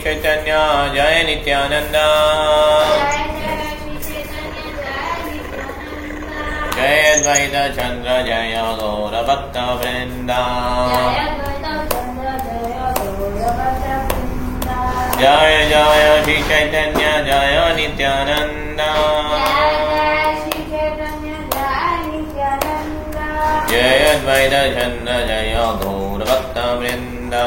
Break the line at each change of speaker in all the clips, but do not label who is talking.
Chaitanya Jaya Nityananda Jaya Advaita Chandra Jaya Gaura Bhakta Vrinda Jaya Jaya Shri Chaitanya Jaya Nityananda Jaya Advaita Chandra Jaya Gaura Bhakta Vrinda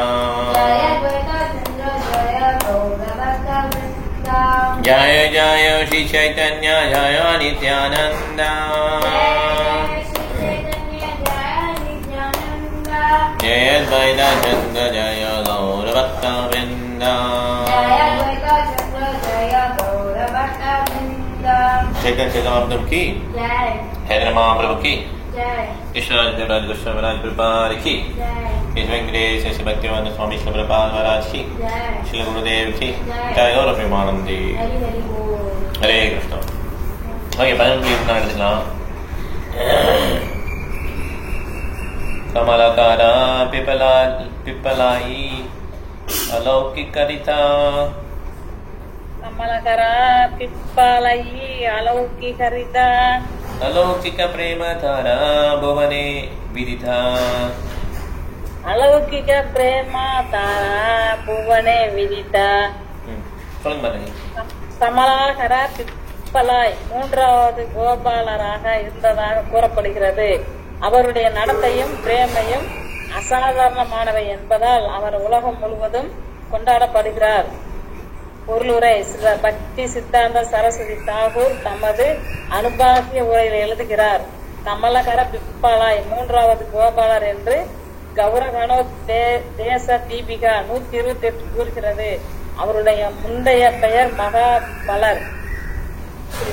Jaya Jaya Shri Chaitanya Jaya Nityananda Jaya Advaita Chandra Jaya Gaura Bhakta Vrinda Chaitanya Mahaprabhu ki Haidara Mahaprabhu ki Krishna Devraj Goswami Maharaj Prabhupada ki His Venkatesh Sri Bhaktivedanta Swami Srila Prabhupada Maharaj ki Srila Gurudev ki Jai Gaura Premanandi Hare Krishna. Okay, பதினொன்று எடுத்துக்கலாம். Kamalakara Pipalai Alaukikarita
Kamalakara Pipalai Alaukikarita
Alaukika Prematara Bhavane Viditha
Alaukika Prematara Bhavane Viditha
சொல்லுங்க பாருங்க.
கமலாகரா பிப்பலாய் மூன்றாவது கோபாலராக இருந்ததாக கூறப்படுகிறது. அவருடைய நடத்தையும் பிரேமையும் அசாதாரணமானவை என்பதால் அவர் உலகம் முழுவதும் கொண்டாடப்படுகிறார். பொருளுரை சில பக்தி சித்தாந்த சரஸ்வதி தாகூர் தமது அனுபாகிய உரையில் எழுதுகிறார். கமலகர பிப்பலாய் மூன்றாவது கோபாலர் என்று கௌரகனோ தேச தீபிகா 128 கூறுகிறது. அவருடைய முந்தைய பெயர் மகாபலர்.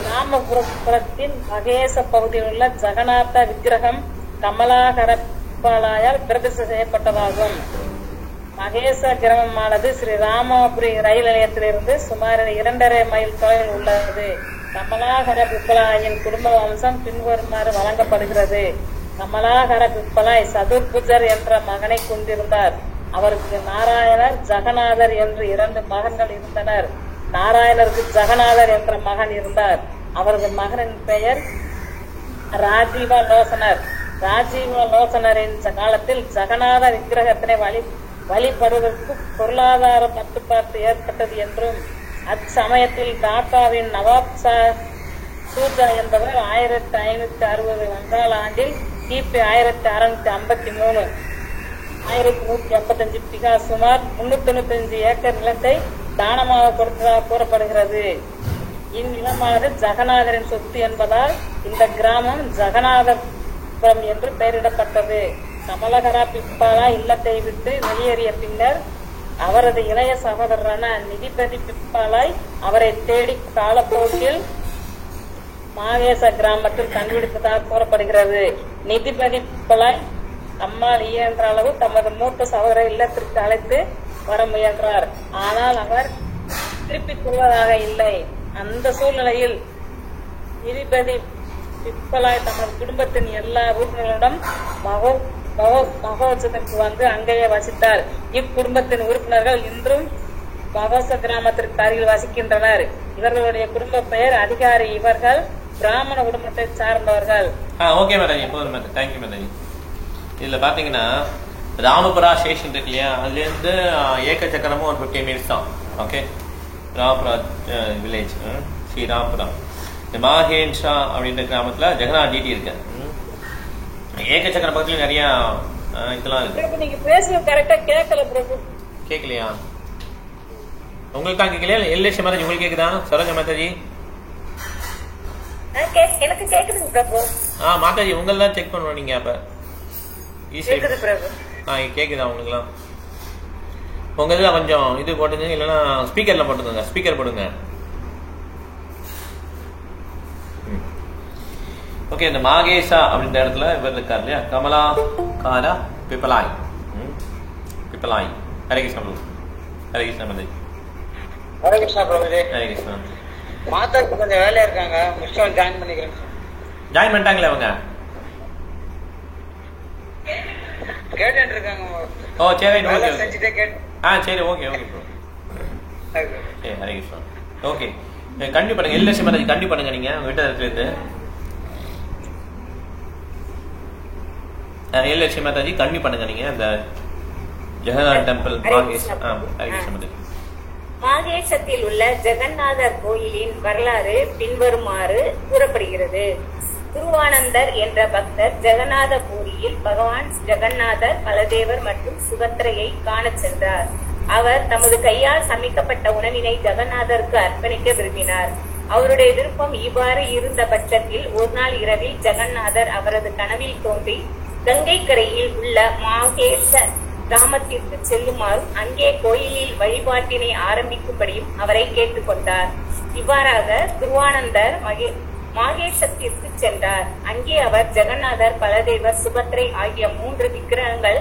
ராமபுரத்தின் மகேச பகுதியில் உள்ள ஜெகநாத விக்கிரகம் கமலாகரப்பாலாயால் பிரதிஷ்டை செய்யப்பட்டதாகும். மகேச கிராமமானது ஸ்ரீ ராமபுரி ரயில் நிலையத்திலிருந்து சுமார் 2.5 மைல் தொலைவில் உள்ளது. கமலாகர பிப்பலாயின் குடும்ப வம்சம் பின்வருமாறு வழங்கப்படுகிறது. கமலாகர பிப்பலாய் சதுர்புஜர் என்ற மகனை கொண்டிருந்தார். அவருக்கு நாராயணர் ஜெகநாதர் என்று 2 மகன்கள் இருந்தனர். நாராயணருக்கு ஜெகநாதர் என்ற மகன் இருந்தார். அவரது மகனின் பெயர் ராஜீவலோசனர். ராஜீவலோசனரின் காலத்தில் ஜெகநாத விக்கிரகத்தினை வழிபடுவதற்கு பொருளாதார பட்டுப்பாட்டு ஏற்பட்டது என்றும் அச்சமயத்தில் டாக்காவின் நவாப் சூஜா என்பவர் 1560 ஆண்டில் கிபி 1653 1185 பிகா சுமார் 395 ஏக்கர் நிலத்தை தானமாக கொடுத்ததாக கூறப்படுகிறது. இந்நிலமானது ஜெகநாதரின் சொத்து என்பதால் இந்த கிராமம் ஜெகநாதபுரம் என்று பெயரிடப்பட்டது. கமலகரா பிப்பாலா இல்லத்தை விட்டு வெளியேறிய பின்னர் அவரது இளைய சகோதரரான நிதிபதி பிப்பாலாய் அவரை தேடி காலப்போக்கில் மாகேச கிராமத்தில் கண்டுபிடித்ததாக கூறப்படுகிறது. நிதிபதி பிப்பாலாய் அம்மாள் இயன்ற அளவு தமது மூத்த சகோதரர் இல்லத்திற்கு அழைத்து வர முயன்றார். ஆனால் அவர் திருப்பிக் கொள்வதாக இல்லை. அந்த சூழ்நிலையில் நிதிபதி பிப்பலாய் தமது குடும்பத்தின் எல்லா உறுப்பினர்களுடன் மகோத்சவத்திற்கு வந்து அங்கேயே வசித்தார். இக்குடும்பத்தின் உறுப்பினர்கள் இன்றும் மகோச கிராமத்திற்கு அருகில் வசிக்கின்றனர். இவர்களுடைய குடும்ப பெயர் அதிகாரி. இவர்கள் பிராமண குடும்பத்தை சார்ந்தவர்கள்.
ஓகே மேடம், போதும் மேடம், தேங்க்யூ மேடம். இதுல பாத்தீங்கன்னா ராமபுரா ஸ்டேஷன் இருக்கு இல்லையா, அதுலேருந்து ஏக்க சக்கரமும் ஒரு 15 மினிட்ஸ் தான். Okay, Ramapura village Srirampuram. இந்த மாஹேன்ஷா அப்படின்ற கிராமத்துல ஜெகநாத் டிடி இருக்கு. ஏக்க சக்கர பக்கத்துல நிறைய இதெல்லாம் இருக்கு.
நீங்க பேசுறது கரெக்டா கேட்கல பிரபு.
கேட்கலையா? உங்களுக்கு தான் கேட்கலையா? எல்லேஷ் மாதாஜி உங்களுக்கு கேக்குதா? சரோஜா மாதாஜி
எனக்கு கேக்குது பிரபு.
மாதாஜி உங்களை தான் செக் பண்ணுவோம். நீங்க அப்ப
கேக்குது பிரபு.
கேக்குதா உங்களுக்குலாம்? உங்க இதுல கொஞ்சம் இது போட்டுங்க, இல்லைன்னா ஸ்பீக்கர்ல போட்டுக்கோங்க. ஸ்பீக்கர் போடுங்க. ஓகே, இந்த மாகேசா அப்படின்ற இடத்துல இவர் இருக்கார் இல்லையா, கமலா காரா பிப்பலாய். பிப்பலாய். ஹரே கிருஷ்ணா பிரபு. ஹரே கிருஷ்ணா மந்தை.
ஹரே கிருஷ்ணா பிரபு.
ஹரே கிருஷ்ணா.
மாதாக்கு கொஞ்சம் வேலையா இருக்காங்க, முடிச்சு ஜாயின் பண்ணிக்கிறேன்.
ஜாயின் பண்ணிட்டாங்களே அவங்க?
கேட்டு இருக்காங்க.
ஓ சரி,
செஞ்சுட்டே கேட்டு.
சரி, ஓகே ஓகே ப்ரோ. சரி ஹரே கிருஷ்ணா. ஓகே கண்டி பண்ணுங்க, எல் லட்சுமி மாதாஜி கண்டி பண்ணுங்க. நீங்க உங்க வீட்டு இருந்து எல் லட்சுமி மாதாஜி கண்டி பண்ணுங்க. நீங்க அந்த ஜெகநாத் டெம்பிள்
மாகேஷத்தில் உள்ள ஜெகநாதர் கோயிலின் வரலாறு பின்வருமாறு கூறப்படுகிறது. குருவானந்தர் என்ற பக்தர் ஜெகநாதபுரியில் பகவான் ஜெகநாதர், பலதேவர் மற்றும் சுபத்திரையை காண சென்றார். அவர் தமது கையால் சமைக்கப்பட்ட உணவினை ஜெகநாதருக்கு அர்ப்பணிக்க விரும்பினார். அவருடைய விருப்பம் இவ்வாறு இருந்த பட்சத்தில் ஒரு நாள் இரவில் ஜெகநாதர் அவரது கனவில் தோன்றி கங்கை கரையில் உள்ள மாகேஷ கிராமத்திற்கு செல்லுமாறும் அங்கே கோயிலில் வழிபாட்டினை ஆரம்பிக்கும்படியும் அவரை கேட்டுக்கொண்டார். இவ்வாறாக குருவானந்தர் மாகேஷத்திற்கு சென்றார். அங்கே அவர் ஜெகநாதர், பலதேவர், சுபத்திரை ஆகிய 3 விக்கிரகங்கள்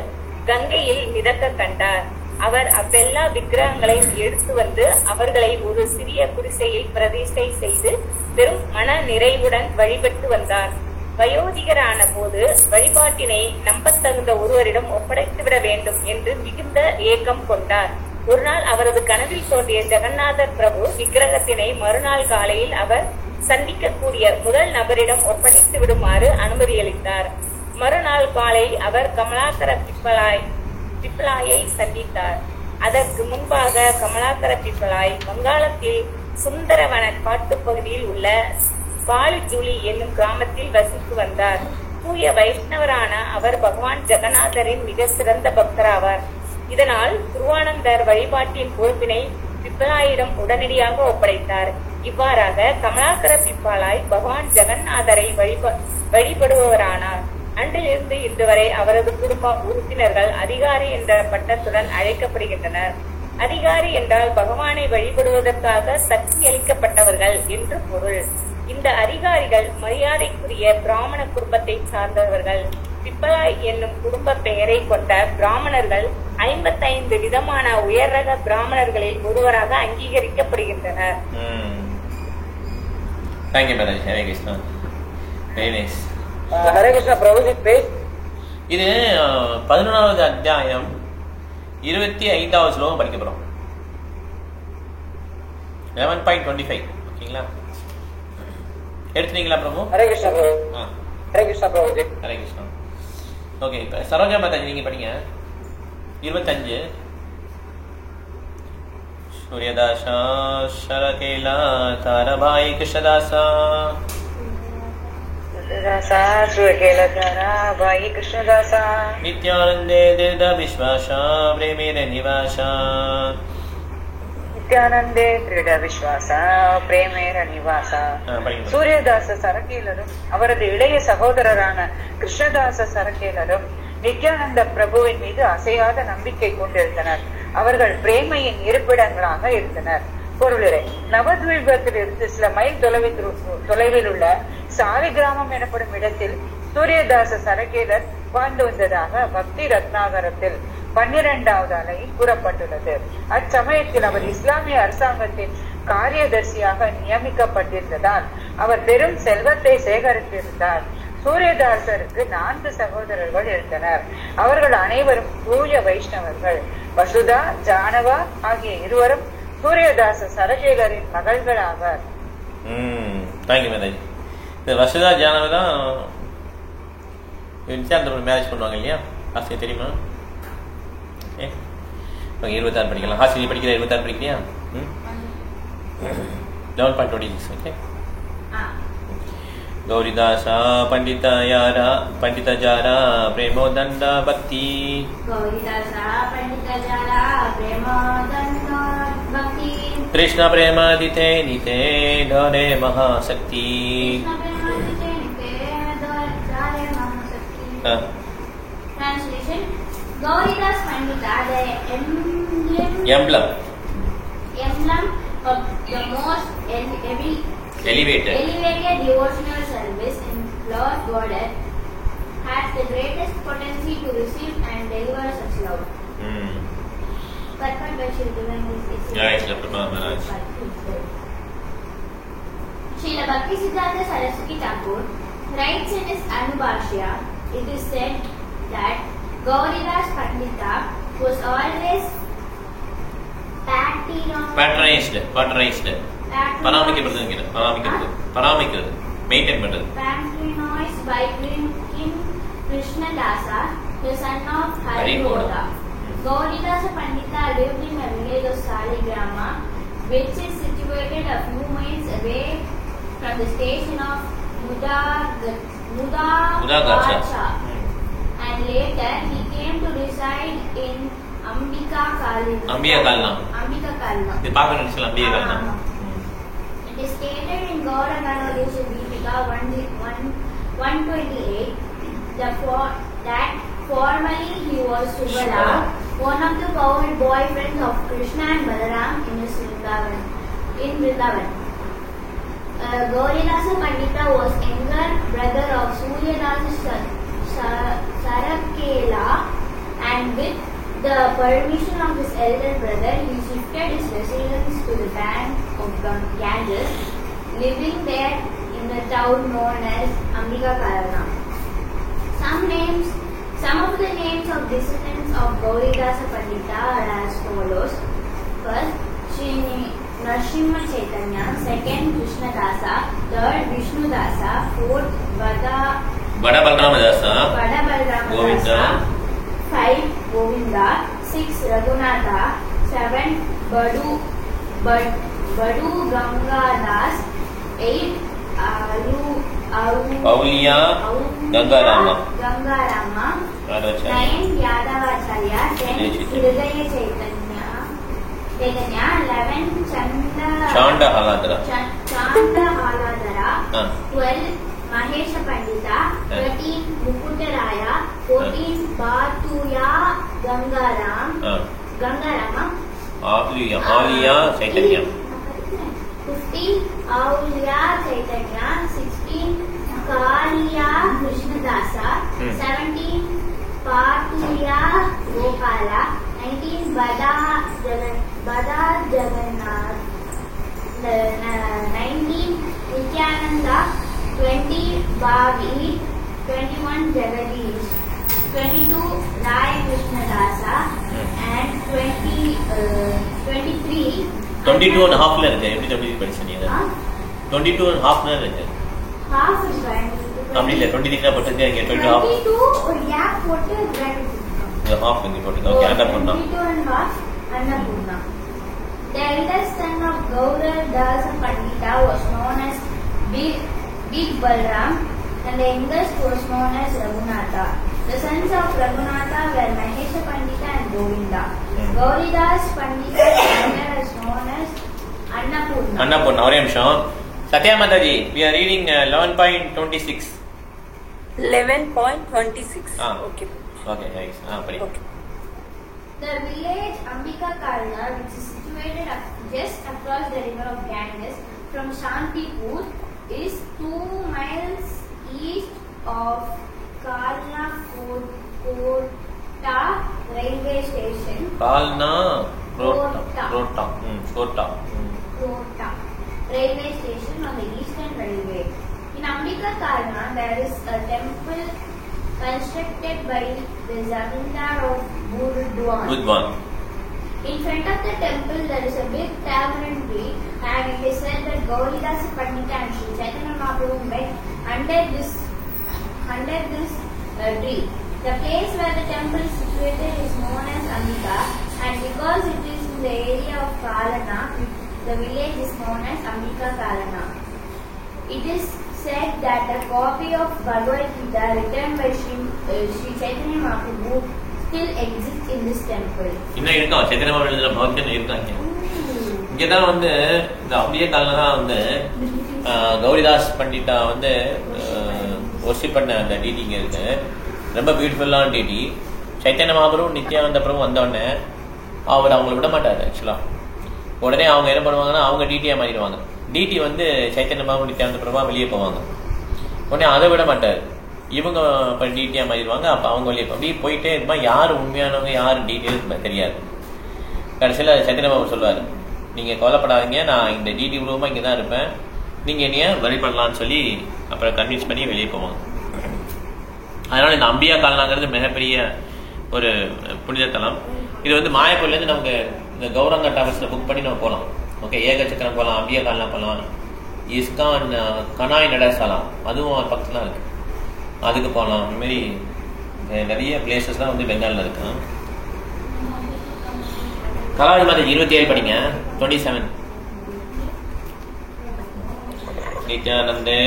கங்கையில் மிதக்க கண்டார். அவர் அவ்வெல்லா விக்கிரகங்களையும் எடுத்து வந்து அவர்களை ஒரு சிறிய குடிசையில் பிரதிஷ்டை செய்து பெரும் மன நிறைவுடன் வழிபட்டு வந்தார். வயோதிகரான போது வழிபாட்டினை நம்பத்தகுந்த ஒருவரிடம் ஒப்படைத்துவிட வேண்டும் என்று மிகுந்த ஏக்கம் கொண்டார். ஒரு நாள் அவரது கனவில் தோன்றிய ஜெகநாதர் பிரபு விக்கிரகத்தினை மறுநாள் காலையில் அவர் சந்திக்கக்கூடிய முதல் நபரிடம் ஒப்படைத்து விடுமாறு அனுமதியளித்தார். மறுநாள் காலை அவர் கமலாக்கர பிப்பலாயை சந்தித்தார். அதற்கு முன்பாக கமலாக்கர பிப்பலாய் வங்காளத்தில் சுந்தரவன காட்டுப்பகுதியில் உள்ள பாலிஜூலி என்னும் கிராமத்தில் வசித்து வந்தார். தூய வைஷ்ணவரான அவர் பகவான் ஜெகநாதரின் மிக சிறந்த பக்தராவார். இதனால் குருவானந்தர் வழிபாட்டின் பொறுப்பினை பிப்பலாயிடம் உடனடியாக ஒப்படைத்தார். இவ்வாறாக கமலாக்கர பிப்பாலாய் பகவான் ஜெகநாதரை வழிபடுபவரானார். அன்றிலிருந்து இன்று வரை அவரது குடும்ப உறுப்பினர்கள் அதிகாரி என்ற பட்டத்துடன் அழைக்கப்படுகின்றனர். அதிகாரி என்றால் பகவானை வழிபடுவதற்காக சக்தி அளிக்கப்பட்டவர்கள் என்று பொருள். இந்த அதிகாரிகள் மரியாதைக்குரிய பிராமண குடும்பத்தை சார்ந்தவர்கள். பிப்பலாய் என்னும் குடும்ப பெயரை கொண்ட பிராமணர்கள் 55 விதமான உயர் ரக பிராமணர்களில் ஒருவராக அங்கீகரிக்கப்படுகின்றனர்.
ஹரே கிருஷ்ணா பிரபுஜி பேஜ்.
இது 11வது அத்தியாயம் 25வது ஸ்லோகம் படிக்க போறோம். 11.25 ஓகேங்களா? எடுத்துட்டீங்களா பிரபு?
ஹரே கிருஷ்ணா பிரபு. ஹரே கிருஷ்ணா பிரபுஜி.
ஹரே கிருஷ்ணா. ஓகே இப்ப சரோஜா மாதாஜி நீங்க படிங்க 25. சூரியதாசா ஷரகேலா தாரபாய் கிருஷ்ணதாசா நித்யானந்தே திருட விஸ்வாசா பிரேமேர நிவாசா
நித்யானந்தே திருட விஸ்வாசா பிரேமேர நிவாசா. சூரியதாச சரகேலரும் அவரது இளைய சகோதரரான கிருஷ்ணதாச சரகேலரும் நித்யானந்த பிரபுவின் மீது அசையாத நம்பிக்கை கொண்டிருந்தனர். அவர்கள் பிரேமையின் இருப்பிடங்களாக இருந்தனர். பொருளுரை: நவத்வீபத்திலிருந்து சில மைல் தொலைவில் உள்ள சாரி கிராமம் எனப்படும் இடத்தில் சூரியதாச சரகேலர் வாழ்ந்து வந்ததாக பக்தி ரத்னாகரத்தில் 12வது அலையில் கூறப்பட்டுள்ளது. அச்சமயத்தில் அவர் இஸ்லாமிய அரசாங்கத்தின் காரியதர்சியாக நியமிக்கப்பட்டிருந்ததால் அவர் பெரும் செல்வத்தை சேகரித்திருந்தார். சூரியதாசருக்கு 4 சகோதரர்கள் இருந்தனர். அவர்கள் அனைவரும் தூய வைஷ்ணவர்கள். வசுதா, ஜானவா ஆகிய இருவரும் சூரியதாச சரகேலரின் மகள்கள் ஆவார்.
வசுதா ஜானவா தான் மேரேஜ் பண்ணுவாங்க இல்லையா? ஆசிரியர் தெரியுமா? 26 படிக்கலாம். ஆசிரியர் படிக்கிற 26 படிக்கிறியா? 11.26. ஓகே. गौरीदासा पंडिता यारा पंडिता जारा प्रेमो दंडा भक्ति
गौरीदासा पंडिता जारा प्रेमो दंडा भक्ति
कृष्ण प्रेमादिते निते डोरे महाशक्ति
Translation: Gauridas Pandita, the
emblem
of the most elevated devotional service in Lord Goddess has the greatest potency to receive and deliver such love. Purport by Sri Divine Srila Bhaktisiddhanta Saraswati Thakur writes in his Anubhashya, it is said that Gauridas Pandita was always patriotic
patronised பராமரிக்கிறது maintain பண்றது.
Patronized by King Krishnadasa, the son of Harigoda. Gauridasa Pandita lived in a village of Saligrama, which is situated a few miles away from the station of Mudagacha. And later he came to reside in Ambika Kalna.
இது பாக்க நினைச்சல Ambika Kalna.
It is stated in Gauda Ganodesha Deepika 128 that formerly he was Subala, one of the powerful boyfriends of Krishna and Balaram in Vrindavan. Gauridasa Pandita was younger brother of Suryadasa Sarakela, and with the permission of his elder brother, he shifted his residence to the bank of Ganges, living there in the town known as Ambika Kalna. Some of the names of descendants of Gauridasa Pandita are as follows. First, Sri Narasimha Chaitanya, second Krishnadasa, third Vishnudasa, fourth Bada Balramadasa, 5 Govinda, 6 Raghunatha, 7 Badu Gangadas, 8
Auliya Gangarama,
9 Yadavacharya, 10 Hridaya Chaitanya, 11 Chanda Haladara, 12 Mahesha Pandita, 13 Mukundaraya, 14 Batuya Gangarama,
Auliya Chaitanya,
15 Auliya Chaitanya, 16 Kaliya Krishnadasa, 17 Patuya Gopala, 19 Bada Jagannath, 19 Nityananda, 20 Bhavi, 21 Jagadish, 22 Rai Krishnadasa, and 23
22 and a half இருக்கு. எப்படி எப்படி படிச்சீங்க? 22 and a half இருக்கு.
half is right.
அப்படி இல்ல 23 போட்டுங்க. இங்க
22 ஒரு கேப் போட்டு கிராண்ட்
இந்த half இங்க போட்டுங்க. Okay Annapurna.
22 and half Annapurna. The eldest son of Gauridasa Pandita was known as Big Balram, and the youngest was known as Raghunatha. The sons of Raghunatha were Mahesha Pandita and Govinda. Gauridas Pandita is known as Annapurna.
Annapurna, ஒரே நிமிஷம். Sathya Mataji, we are reading 11.26.
11.26. Okay.
Okay, nice. படி.
Okay.
The village Ambika Kalna, which is situated just across the river of Ganges from Shantipur, is 2 miles east of Kalna Kota railway station.
Kalna
Kota railway station on the eastern railway. In Ambika Kalna, there is a temple constructed by the Zamindar of Burdwan. In front of the temple, there is a big tamarind tree, and it is said that Gauridasa Pandita and Sri Chaitanya Mahaprabhu met under this tree. The place where the temple is situated is known as Ambika, and because it is in the area of Kalana, the village is known as Ambika Kalana. It is said that a copy of Bhagavad Gita written by Sri Chaitanya Mahaprabhu still exists in this temple.
இன்னும் இருக்கா சைத்தன்ய மகாபிரபு எழுதின பகவத்கீதை இருக்காங்க. இங்க தான் வந்து இந்த அம்பிகை காலத்துல தான் வந்து கௌரிதாஸ் பண்டிதா வந்து வொர்ஷிப் பண்ண அந்த டிடிங்க இருக்கு. ரொம்ப பியூட்டிஃபுல்லான டிடி. சைத்தன்ய மகாபிரபு நித்யானந்த பிரபு வந்தோடனே அவர் அவங்கள விட மாட்டாரு. ஆக்சுவலா உடனே அவங்க என்ன பண்ணுவாங்கன்னா அவங்க டிடியா மாறிடுவாங்க. டிடி வந்து சைத்தன்ய மகாபிரபு நித்யானந்த பிரபா வெளியே போவாங்க. உடனே அதை விட மாட்டார். இவங்க இப்போ டிடியா மாறிடுவாங்க. அப்போ அவங்க வெளியே அப்படியே போயிட்டே இருப்பா. யார் உண்மையானவங்க யார் டீட்டெயில்ஸ் தெரியாது. கடைசியில் சைத்தன்ய மகாபிரபு சொல்லுவார், நீங்கள் கவலைப்படாதீங்க, நான் இந்த டிடி உருவமாக இங்கே தான் இருப்பேன், நீங்கள் என்னைய வழிபடலான்னு சொல்லி அப்புறம் கன்வின்ஸ் பண்ணி வெளியே போவாங்க. அதனால இந்த அம்பியா காலனாங்கிறது மிகப்பெரிய ஒரு புனித தலம். இது வந்து மாயப்பூர்லேருந்து நமக்கு இந்த கௌரங்க டிராவல்ஸில் புக் பண்ணி நம்ம போகலாம். ஓகே, ஏகச்சக்கரம் போகலாம், அம்பியகால்லாம் போகலாம், இஸ்கான் கனாய் நடசாலாம் அதுவும் பக்கத்தில் இருக்கு, அதுக்கு போகலாம். அந்த மாதிரி நிறைய பிளேசஸ்லாம் வந்து பெங்காலில் இருக்கு. கலாடி மாதம் 27 படிங்க. 27 நித்யானந்தே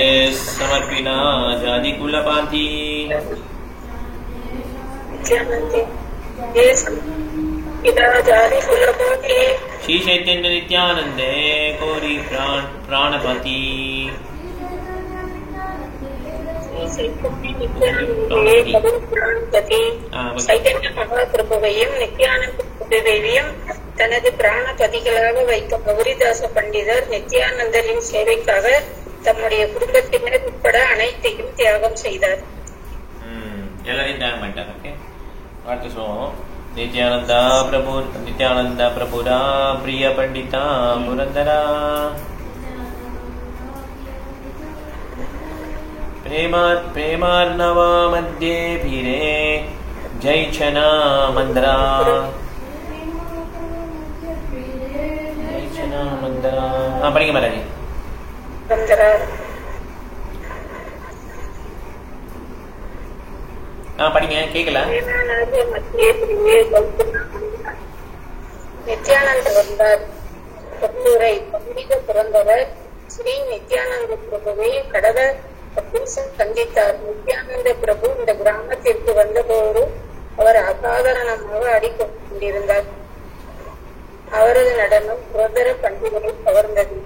சமர்ப்பினா ஜாதி குலபாதி श्री चैतन्य नित्यानंदे गौरी प्राणपति
சைதன்ய மகாபிரபுவையும் நித்யானந்த பிரபுவையும் தனது பிராணபதிகளாக வைத்த கௌரிதாச பண்டிதர் நித்யானந்தரின் சேவைக்காக தம்முடைய குடும்பத்தினர் உட்பட அனைத்தையும் தியாகம் செய்தார்.
எல்லாரையும் தியாகம் பண்ணிட்டார். ஓகே, அடுத்து சொல்லுவோம். नित्यानंद प्रभुरा प्रिय पंडिता पुरंदरा प्रेमार्णवा मध्ये भीरे जय छना मंदरा படிங்க महाराज படிங்க, கேட்கல.
நித்யானந்த வந்தார். கப்பூரை பண்டித பிறந்தவர் ஸ்ரீ நித்யானந்த பிரபுவை கடக சந்தித்தார். நித்யானந்த பிரபு இந்த கிராமத்திற்கு வந்தபோது அவர் அசாதாரணமாக ஆடிக்கொண்டிருந்தார். அவரது நடனம் புரதர பண்டிதரை கவர்ந்தது.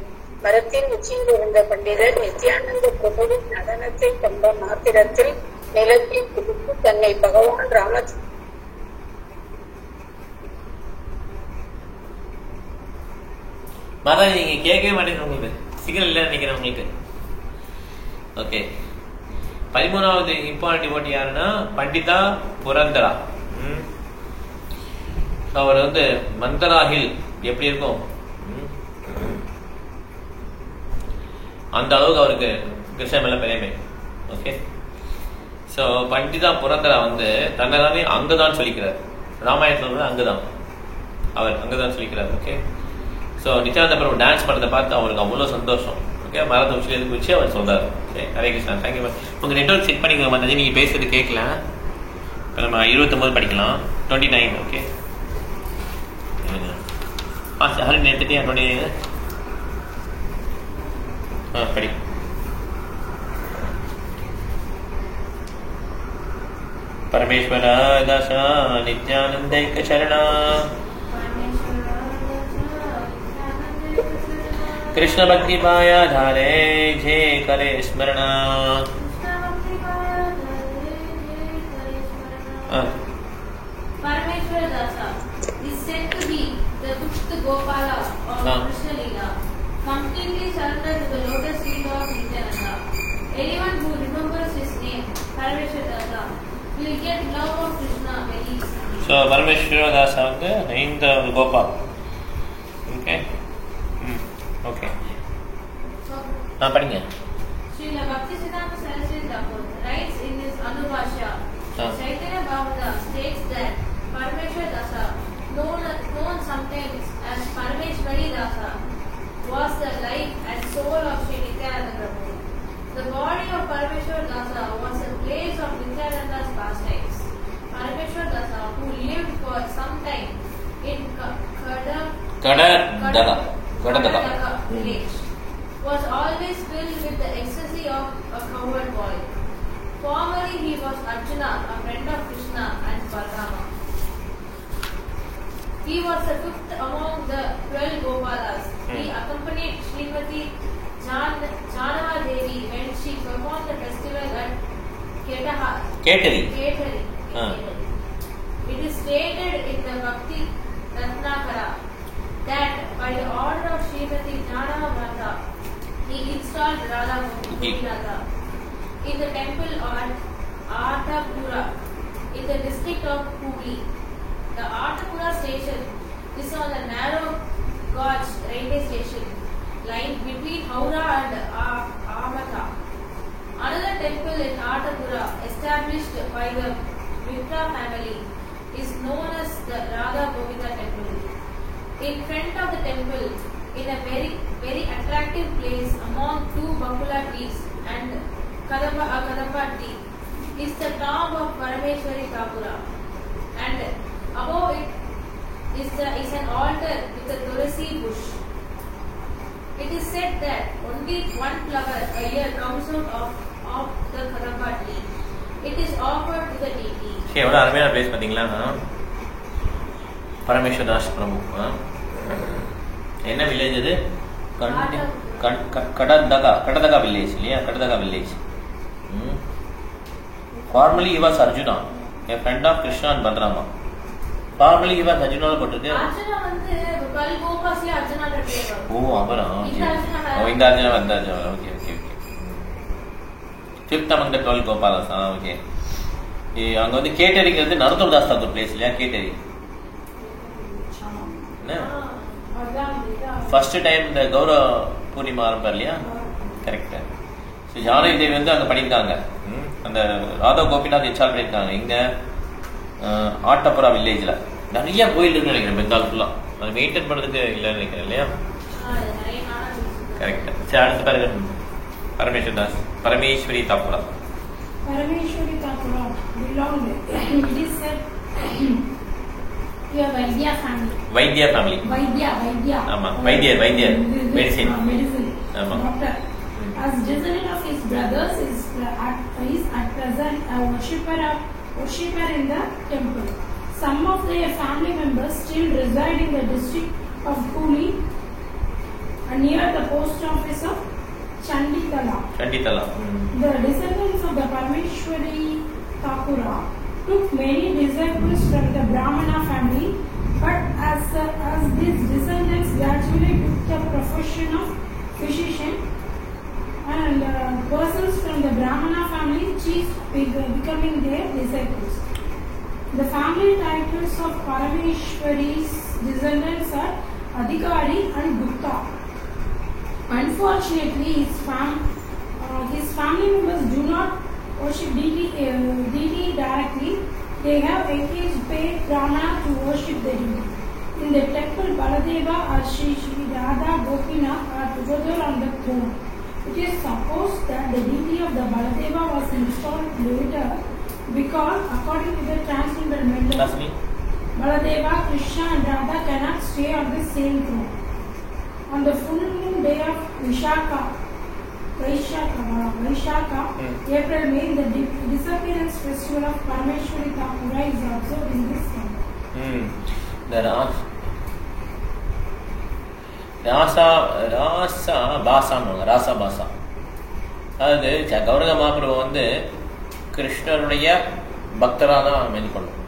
மரத்தின் உச்சியில் இருந்த பண்டிதர் நித்யானந்த பிரபுவின் நடனத்தை கண்ட மாத்திரத்தில் நிலத்தில் குதித்து தன்னை பகவான் ராமச்சந்திர
மாதாஜி நீங்க கேட்கவே மாட்டேங்க, உங்களுக்கு சிக்னல் இல்ல நினைக்கிறேன் உங்களுக்கு. ஓகே, 13வது இம்பார்ட்டன்ட் டிவோட்டி யாருன்னா பண்டிதா புரந்தரா. அவர் வந்து மந்தரா ஹில் எப்படி இருக்கும் அந்த அளவுக்கு அவருக்கு கிருஷ்ணன் மேல பெருமை. ஓகே, ஸோ பண்டிதா புரந்தரா வந்து தன்னைதானே அங்கதான் சொல்லிக்கிறார். ராமாயணத்துல அங்கதான் அவர் அங்கதான் சொல்லிக்கிறார். ஓகே, ஸோ நித்யானந்த பிரபு டான்ஸ் பண்றதை பார்த்து அவருக்கு அவ்வளோ சந்தோஷம். ஓகே, மரத விஷயத்துக்கு வச்சு அவர் சொல்றாரு. Okay, Hare Krishna, thank you. உங்க நெட்வொர்க் செக் பண்ணிக்கோங்க மாதாஜி, நீங்க பேசுறது கேட்கல. இப்போ நம்ம 29 படிக்கலாம். 29. ஓகே, ஹரி நேற்றுட்டியா 29? படி. परमेश्वर दशा नित्यानंदैक शरणा कृष्ण भक्ति पाया धारे जे करे स्मरणा.
Parameshwara Dasa is said to be the fifth Gopala of Krishna Leela, completely surrendered to the lotus feet of Nityananda. Anyone who remembers his name, Parameshwara Dasa, will get love of Krishna very easily.
So Parameshwara Dasa வந்து 9th Gopal. Okay, okay, படிங்க.
Srila Bhaktisiddhanta Saraswati Thakur writes in his Anubhashya, Chaitanya Bhavata states that Parameshwara Dasa, known sometimes as Parameshwari Dasa, was the life and soul of Sri Nityananda Prabhu. The body of Parameshwara Dasa was a place of Nityananda's pastimes. Parameshwara Dasa, who lived for some time in Kadadaga village, was always filled with the ecstasy of a cowherd boy. Formerly he was Arjuna, a friend of Krishna and Balrama. He was the fifth among the 12 Gopalas. He accompanied Srimati Janava Devi when she performed the festival at Ketari. It is stated in the Bhakti Ratnakara that by the order of Srimati Janava Mata, he installed Radha Govinda in the temple at Artapura in the district of Hooghly. The Artapura station is on the narrow gauge railway station line between Howrah and Amata. Another temple in Artapura, established by the Mitra family, is known as the Radha Govinda temple.
in front of the temple, in a very attractive place among two bakula trees and kadamba tree, is the tomb of Parameshwari Thakura, and above it is an altar with a tulasi bush. It is said that only one flower a year comes out of the kadamba tree. It is offered to the deity.
எவ்வளோ அருமையான place பார்த்தீங்களா? பரமேஸ்வர் தாஸ் பிரபு. என்ன village அது? கடதகா village இல்லையா? கடதகா village. Formally he was Arjuna, a friend of Krishna and Balarama. Formally he was Arjuna போட்டிருக்கு.
அர்ஜுனா வந்து 12 கோபாஸ்ல அர்ஜுனான்ற பேர் வரும்.
ஓ அவரா? இந்த அர்ஜுனா வந்த Arjuna. Okay okay okay. Fifth among the 12 Gopalas. Okay. அங்க வந்து கேட்டரிங்கிறது நரோத்தம் தாஸ் தாக்கூர் பிளேஸ் இல்லையா? கேட்டரி. ஃபர்ஸ்ட் டைம் இந்த கௌரவ பூர்ணிமா ஆரம்பம் இல்லையா? கரெக்ட். ஜானகி தேவி வந்து அங்க பண்ணியிருக்காங்க. அந்த ராதவ் கோபிநாத் இன்ஸ்டால் பண்ணியிருக்காங்க. இங்க ஆட்டப்புரா வில்லேஜ்ல நிறைய கோயில் இருக்குன்னு நினைக்கிறேன். பெங்கால் ஃபுல்லா அதை மெயின்டைன் பண்றதுக்கு இல்லைன்னு நினைக்கிறேன் இல்லையா? கரெக்ட். சரி, அடுத்த பாருங்க. Parameshwar Das, Parameswari தாக்குரா.
Parameshwari Thakura belonged, it is said, to a Vaidya family.
Vaidya family.
Vaidya.
ஆமா, வைத்தியர் மெடிசின்.
Medicine.
ஆமா.
Doctor. As descendant of his brothers, is at present a worshipper in the temple. Some of their family members still reside in the district of Pune near the post office of Chanditala. The descendants of the Parameshwari Thakura took many disciples from the Brahmana family, but as these descendants gradually took the profession of physician, and persons from the Brahmana family ceased becoming their disciples. The family titles of Parameshwari's descendants are Adhikari and Gupta. Unfortunately, his family members do not worship deity directly. They have engaged paid Brahmana to worship the deity. In the temple, Baladeva or Shri Radha Gopinath are together on the throne. It is supposed that the deity of the Baladeva was installed later because, according to the transcendental method, Baladeva, Krishna and Radha cannot stay on the same throne. On the full moon day of Vishaka, April, May, the disappearance festival of Parameshwari Thakura is observed in this temple.
ராசா பாசா. அதாவது கௌரவ மகாபிரபு வந்து கிருஷ்ணருடைய பக்தராக தான் main பண்ணும்.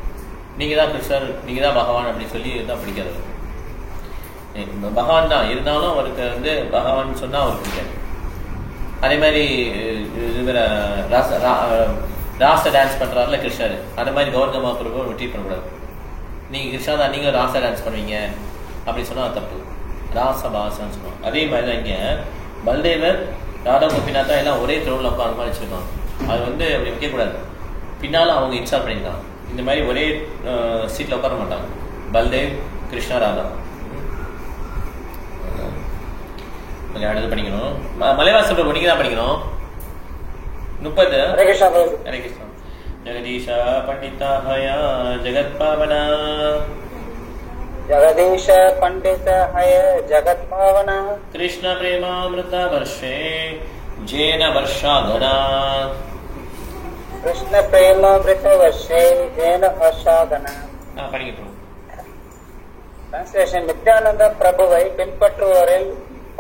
நீங்கள் தான் கிருஷ்ணர், நீங்கள் தான் பகவான் அப்படின்னு சொல்லி தான் பிடிக்காது. பகவான் தான் இருந்தாலும் அவருக்கு வந்து பகவான் சொன்னால் அவருக்கு பிடிக்காது. அதே மாதிரி ராச டான்ஸ் பண்ணுறாருல கிருஷ்ணர், அந்த மாதிரி கௌரவ மகாபிரபு ட்ரீட் பண்ணக்கூடாது. நீங்கள் கிருஷ்ணா தான், நீங்கள் ராசா டான்ஸ் பண்ணுவீங்க அப்படின்னு சொன்னால் அது தப்பு. ராசபாசான்னு சொல்லுவாங்க. அதே மாதிரி தான் இங்கே பல்தேவர், ராதா கோபிநாத்தா எல்லாம் ஒரே த்ரோனில் உட்காந்து மாதிரி வச்சுருக்காங்க. அது வந்து அப்படி வைக்கக்கூடாது. பின்னால் அவங்க இன்ஸ்டால் பண்ணியிருக்காங்க. இந்த மாதிரி ஒரே சீட்டில் உட்கார மாட்டாங்க. பல்தேவ், கிருஷ்ணா, ராதா. கொஞ்சம் அடுத்து படிக்கணும். மலைவாசல் நீங்கள் தான் படிக்கணும். 30. ஹரே கிருஷ்ணா. ஜெகதீஷ பண்டிதா ஹயா ஜெகத் பாவனா.
जगदीश पंडित हय जगत पावना.
कृष्ण प्रेमामृत वर्षे जेन वर्षाधना.
कृष्ण प्रेमामृत वर्षे जेन वर्षाधना.
படிக்கட்டும்.
டிரான்ஸ்லேஷன். நித்யானந்த பிரபுவை பின்பற்றுவோரில்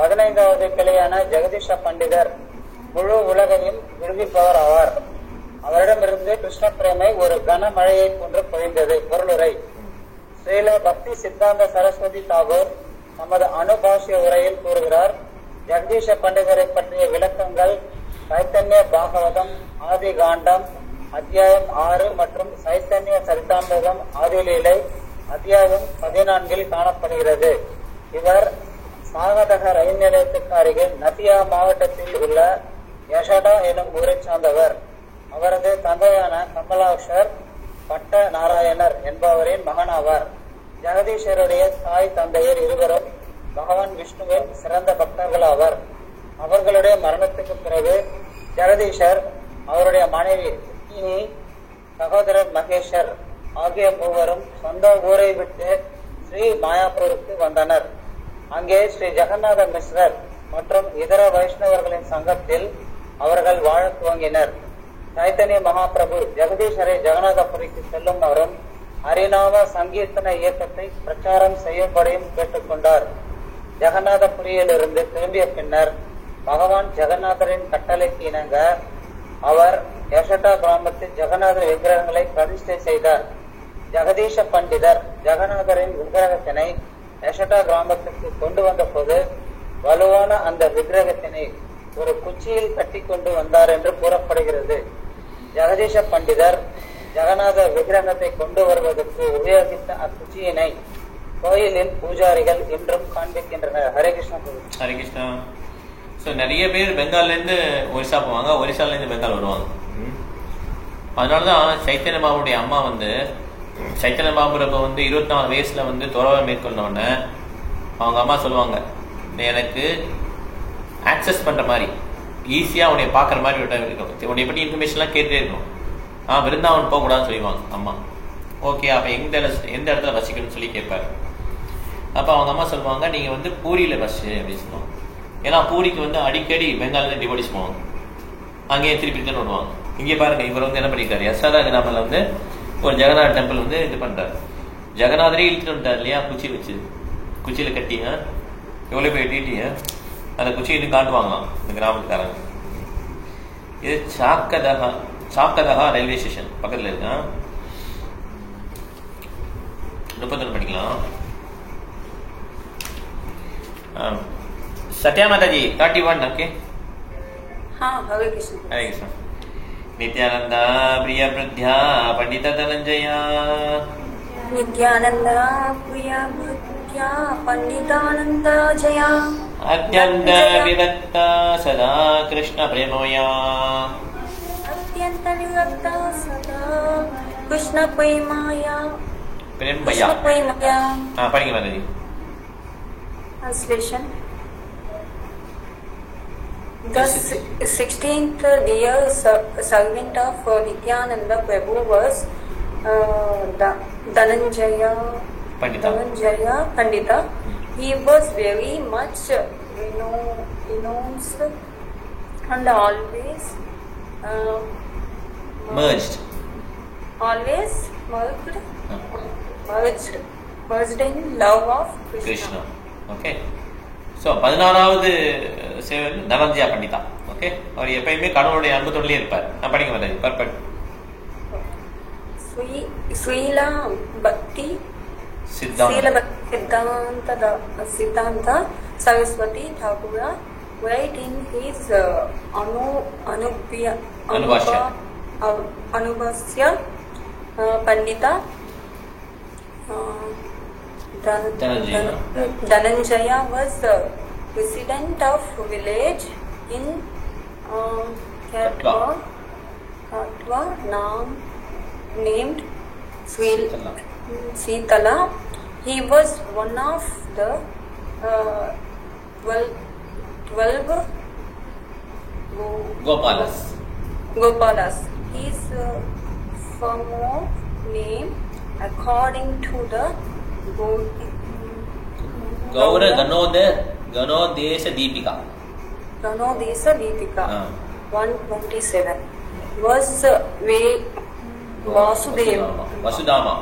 15வது கிளையான ஜெகதீஷ பண்டிதர் முழு உலகையும் விடுவிப்பவர் ஆவார். அவரிடமிருந்து கிருஷ்ண பிரேமை ஒரு கனமழையை போன்று பொழிந்தது. பொருளுரை. ஸ்ரீல பக்தி சித்தாந்த சரஸ்வதி தாகூர் நமது அனுபாஷ்ய உரையில் கூறுகிறார். ஜெகதீஷ பண்டிதரை பற்றிய விளக்கங்கள் சைத்தன்ய பாகவதம் ஆதி காண்டம் அத்தியாயம் 6 மற்றும் சைத்தன்ய சரிதாமிரதம் ஆதிலீலை அத்தியாயம் 14 காணப்படுகிறது. இவர் சாகதக ரயில் நிலையத்துக்கு அருகில் நதியா மாவட்டத்தில் உள்ள யசடா எனும் ஊரை சார்ந்தவர். அவரது தந்தையான கமலாக்ஷர் பட்ட நாராயணர் என்பவரின் மகனாவார். ஜெகதீஷருடைய தாய் தந்தையர் இருவரும் பகவான் விஷ்ணுவின் சிறந்த பக்தர்கள் ஆவர். அவர்களுடைய மரணத்துக்கு பிறகு ஜெகதீஷர், அவருடைய மனைவி ருக்மிணி, சகோதரர் மகேஷர் ஆகிய மூவரும் சொந்த ஊரை விட்டு ஸ்ரீ மாயாப்பூருக்கு வந்தனர். அங்கே ஸ்ரீ ஜெகநாத மிஸ்ரர் மற்றும் இதர வைஷ்ணவர்களின் சங்கத்தில் அவர்கள் வாழ துவங்கினர். சைத்தன்ய மகாபிரபு ஜெகதீஷரை ஜெகநாதபுரிக்கு செல்லும் அவரும் ஹரிநாம சங்கீர்த்தன இயக்கத்தை பிரச்சாரம் செய்யும்படியும் கேட்டுக்கொண்டார். ஜெகநாதபுரியிலிருந்து திரும்பிய பின்னர் பகவான் ஜெகநாதரின் கட்டளைக்கு இணங்க அவர் யசோதா கிராமத்தில் ஜெகநாதர் விக்கிரகங்களை பிரதிஷ்டை செய்தார். ஜெகதீஷ பண்டிதர் ஜெகநாதரின் விக்கிரகத்தினை யசோதா கிராமத்துக்கு கொண்டு வந்த போது வலுவான அந்த விக்கிரகத்தினை ஒரு குச்சியில் கட்டி கொண்டு வந்தார் என்று கூறப்படுகிறது. ஜெகதீஷ பண்டிதர் ஜெகநாதர் விக்கிரகத்தை கொண்டு வருவதற்கு உபயோகித்த அக்குச்சியினை கோயிலின் பூஜாரிகள் இன்றும் காண்பிக்கின்றனர். ஹரே கிருஷ்ணா.
ஹரே கிருஷ்ணா. ஸோ நிறைய பேர் பெங்கால்லேருந்து ஒரிசா போவாங்க, ஒரிசாலேருந்து பெங்கால் வருவாங்க. அதனாலதான் சைத்தன்ய பாபுடைய அம்மா சைத்தன்ய பாபுரப்ப 24 வயசுல துறவை மேற்கொண்டோடனே அவங்க அம்மா சொல்லுவாங்க, எனக்கு ஆக்சஸ் பண்ற மாதிரி ஈஸியா உன்னை பாக்குற மாதிரி இருக்கும், உன்னை பற்றி இன்ஃபர்மேஷன்லாம் கேட்டுட்டே இருக்கணும். விருந்தாவன் போகக்கூடாதுன்னு சொல்லுவாங்க அம்மா. ஓகே, அப்ப எந்த இடத்துல வசிக்கணும்னு சொல்லி கேட்பாரு. அப்ப அவங்க அம்மா சொல்லுவாங்க, நீங்க பூரியில வசி அப்படின்னு சொல்லுவாங்க. ஏன்னா பூரிக்கு அடிக்கடி பெங்கால்ல டிவோடிஸ் போவாங்க, அங்கேயே திருப்பி ரிட்டர்ன் வருவாங்க. இங்கே பாருங்க, இவர் என்ன பண்ணிருக்காரு, யசோதா கிராமில் ஒரு ஜெகநாத் டெம்பிள் இது பண்றாரு. ஜெகநாதரே இழுத்துட்டு வந்துட்டார் இல்லையா, குச்சி வச்சு, குச்சியில கட்டிங்க எவ்வளவு போய் டீட்டிங்க அந்த குச்சியை காட்டுவாங்களாம் இந்த கிராமத்துக்காரங்க. இது சாக்கதகா ரயில்வே ஸ்டேஷன் பக்கத்துல இருக்கு. 31 படிக்கலாம். सत्या माता जी 31. ओके.
हाँ, हरे कृष्ण.
हरे कृष्ण. नित्यानंद प्रिय प्रज्ञा पंडित धनंजय.
नित्यानंद प्रिय प्रज्ञा पंडितानंद जया.
अत्यंत विरक्त सदा कृष्ण प्रेमया.
अत्यंत विरक्त सदा कृष्ण प्रेमया.
प्रेमया. हाँ, पढ़ेंगे माता जी.
Translation. The 16th year servant of Nityananda Prabhu was Dhananjaya Pandita. He was very much renounced and always
merged
in love of Krishna.
Okay. So 16வது சேவல் தனஞ்சயா பண்டிதா. ஓகே, அவர் எப்பயுமே கடவுளுடைய அன்பு தொழிலே இருப்பார். நான் படிக்க மாட்டேன். பர்ஃபெக்ட்.
ஸ்ரீலா பக்தி சித்தாந்த Saraswati Thakura write in his Anubhasya Pandita Dhananjaya was resident of village in Katwa named Sitala. He was one of the 12 Gopalas. His former name according to the
Gaura Ganodesha Deepika.
127 was Vasudama.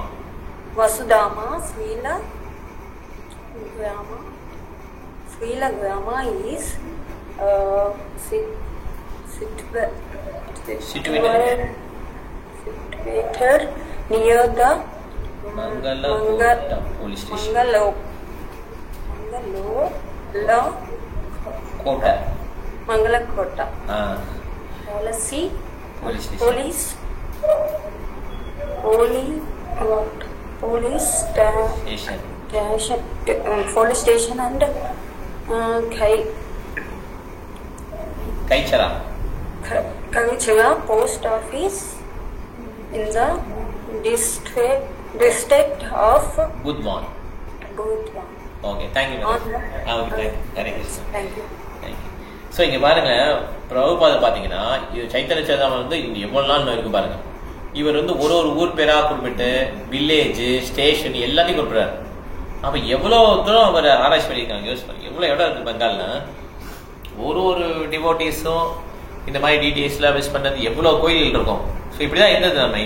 Srila Grama is situated near the Mangalore Kota. Police station and Kaichara post office in the district district of
புத்வான்.
Bhutan.
Okay, thank you madam. Okay, Hare Krishna.
Thank you.
Thank you. So இங்கே பாருங்க, பிரபுபாதர் பார்த்தீங்கன்னா இது சைத்தன்ய சரிதாமம் வந்து இங்கே எவ்வளோ நாள் இருக்கு பாருங்க. இவர் வந்து ஒரு ஒரு ஊர் பேராக குறிப்பிட்டு வில்லேஜ் ஸ்டேஷன் எல்லாத்தையும் குறிப்பிடுறாரு. அப்போ எவ்வளோ தூரம் அவர் ஆராய்ச்சி பண்ணியிருக்காங்க யோசிச்சு பாருங்க. எவ்வளோ இடம் இருக்குது பெங்கால்னா. ஒரு ஒரு டிவோட்டீஸும் இந்த மாதிரி டீட்டெயில்ஸ்லாம் விஸ் பண்ணது எவ்வளோ கோயில் இருக்கும். ஸோ இப்படி தான் இருந்தது நம்ம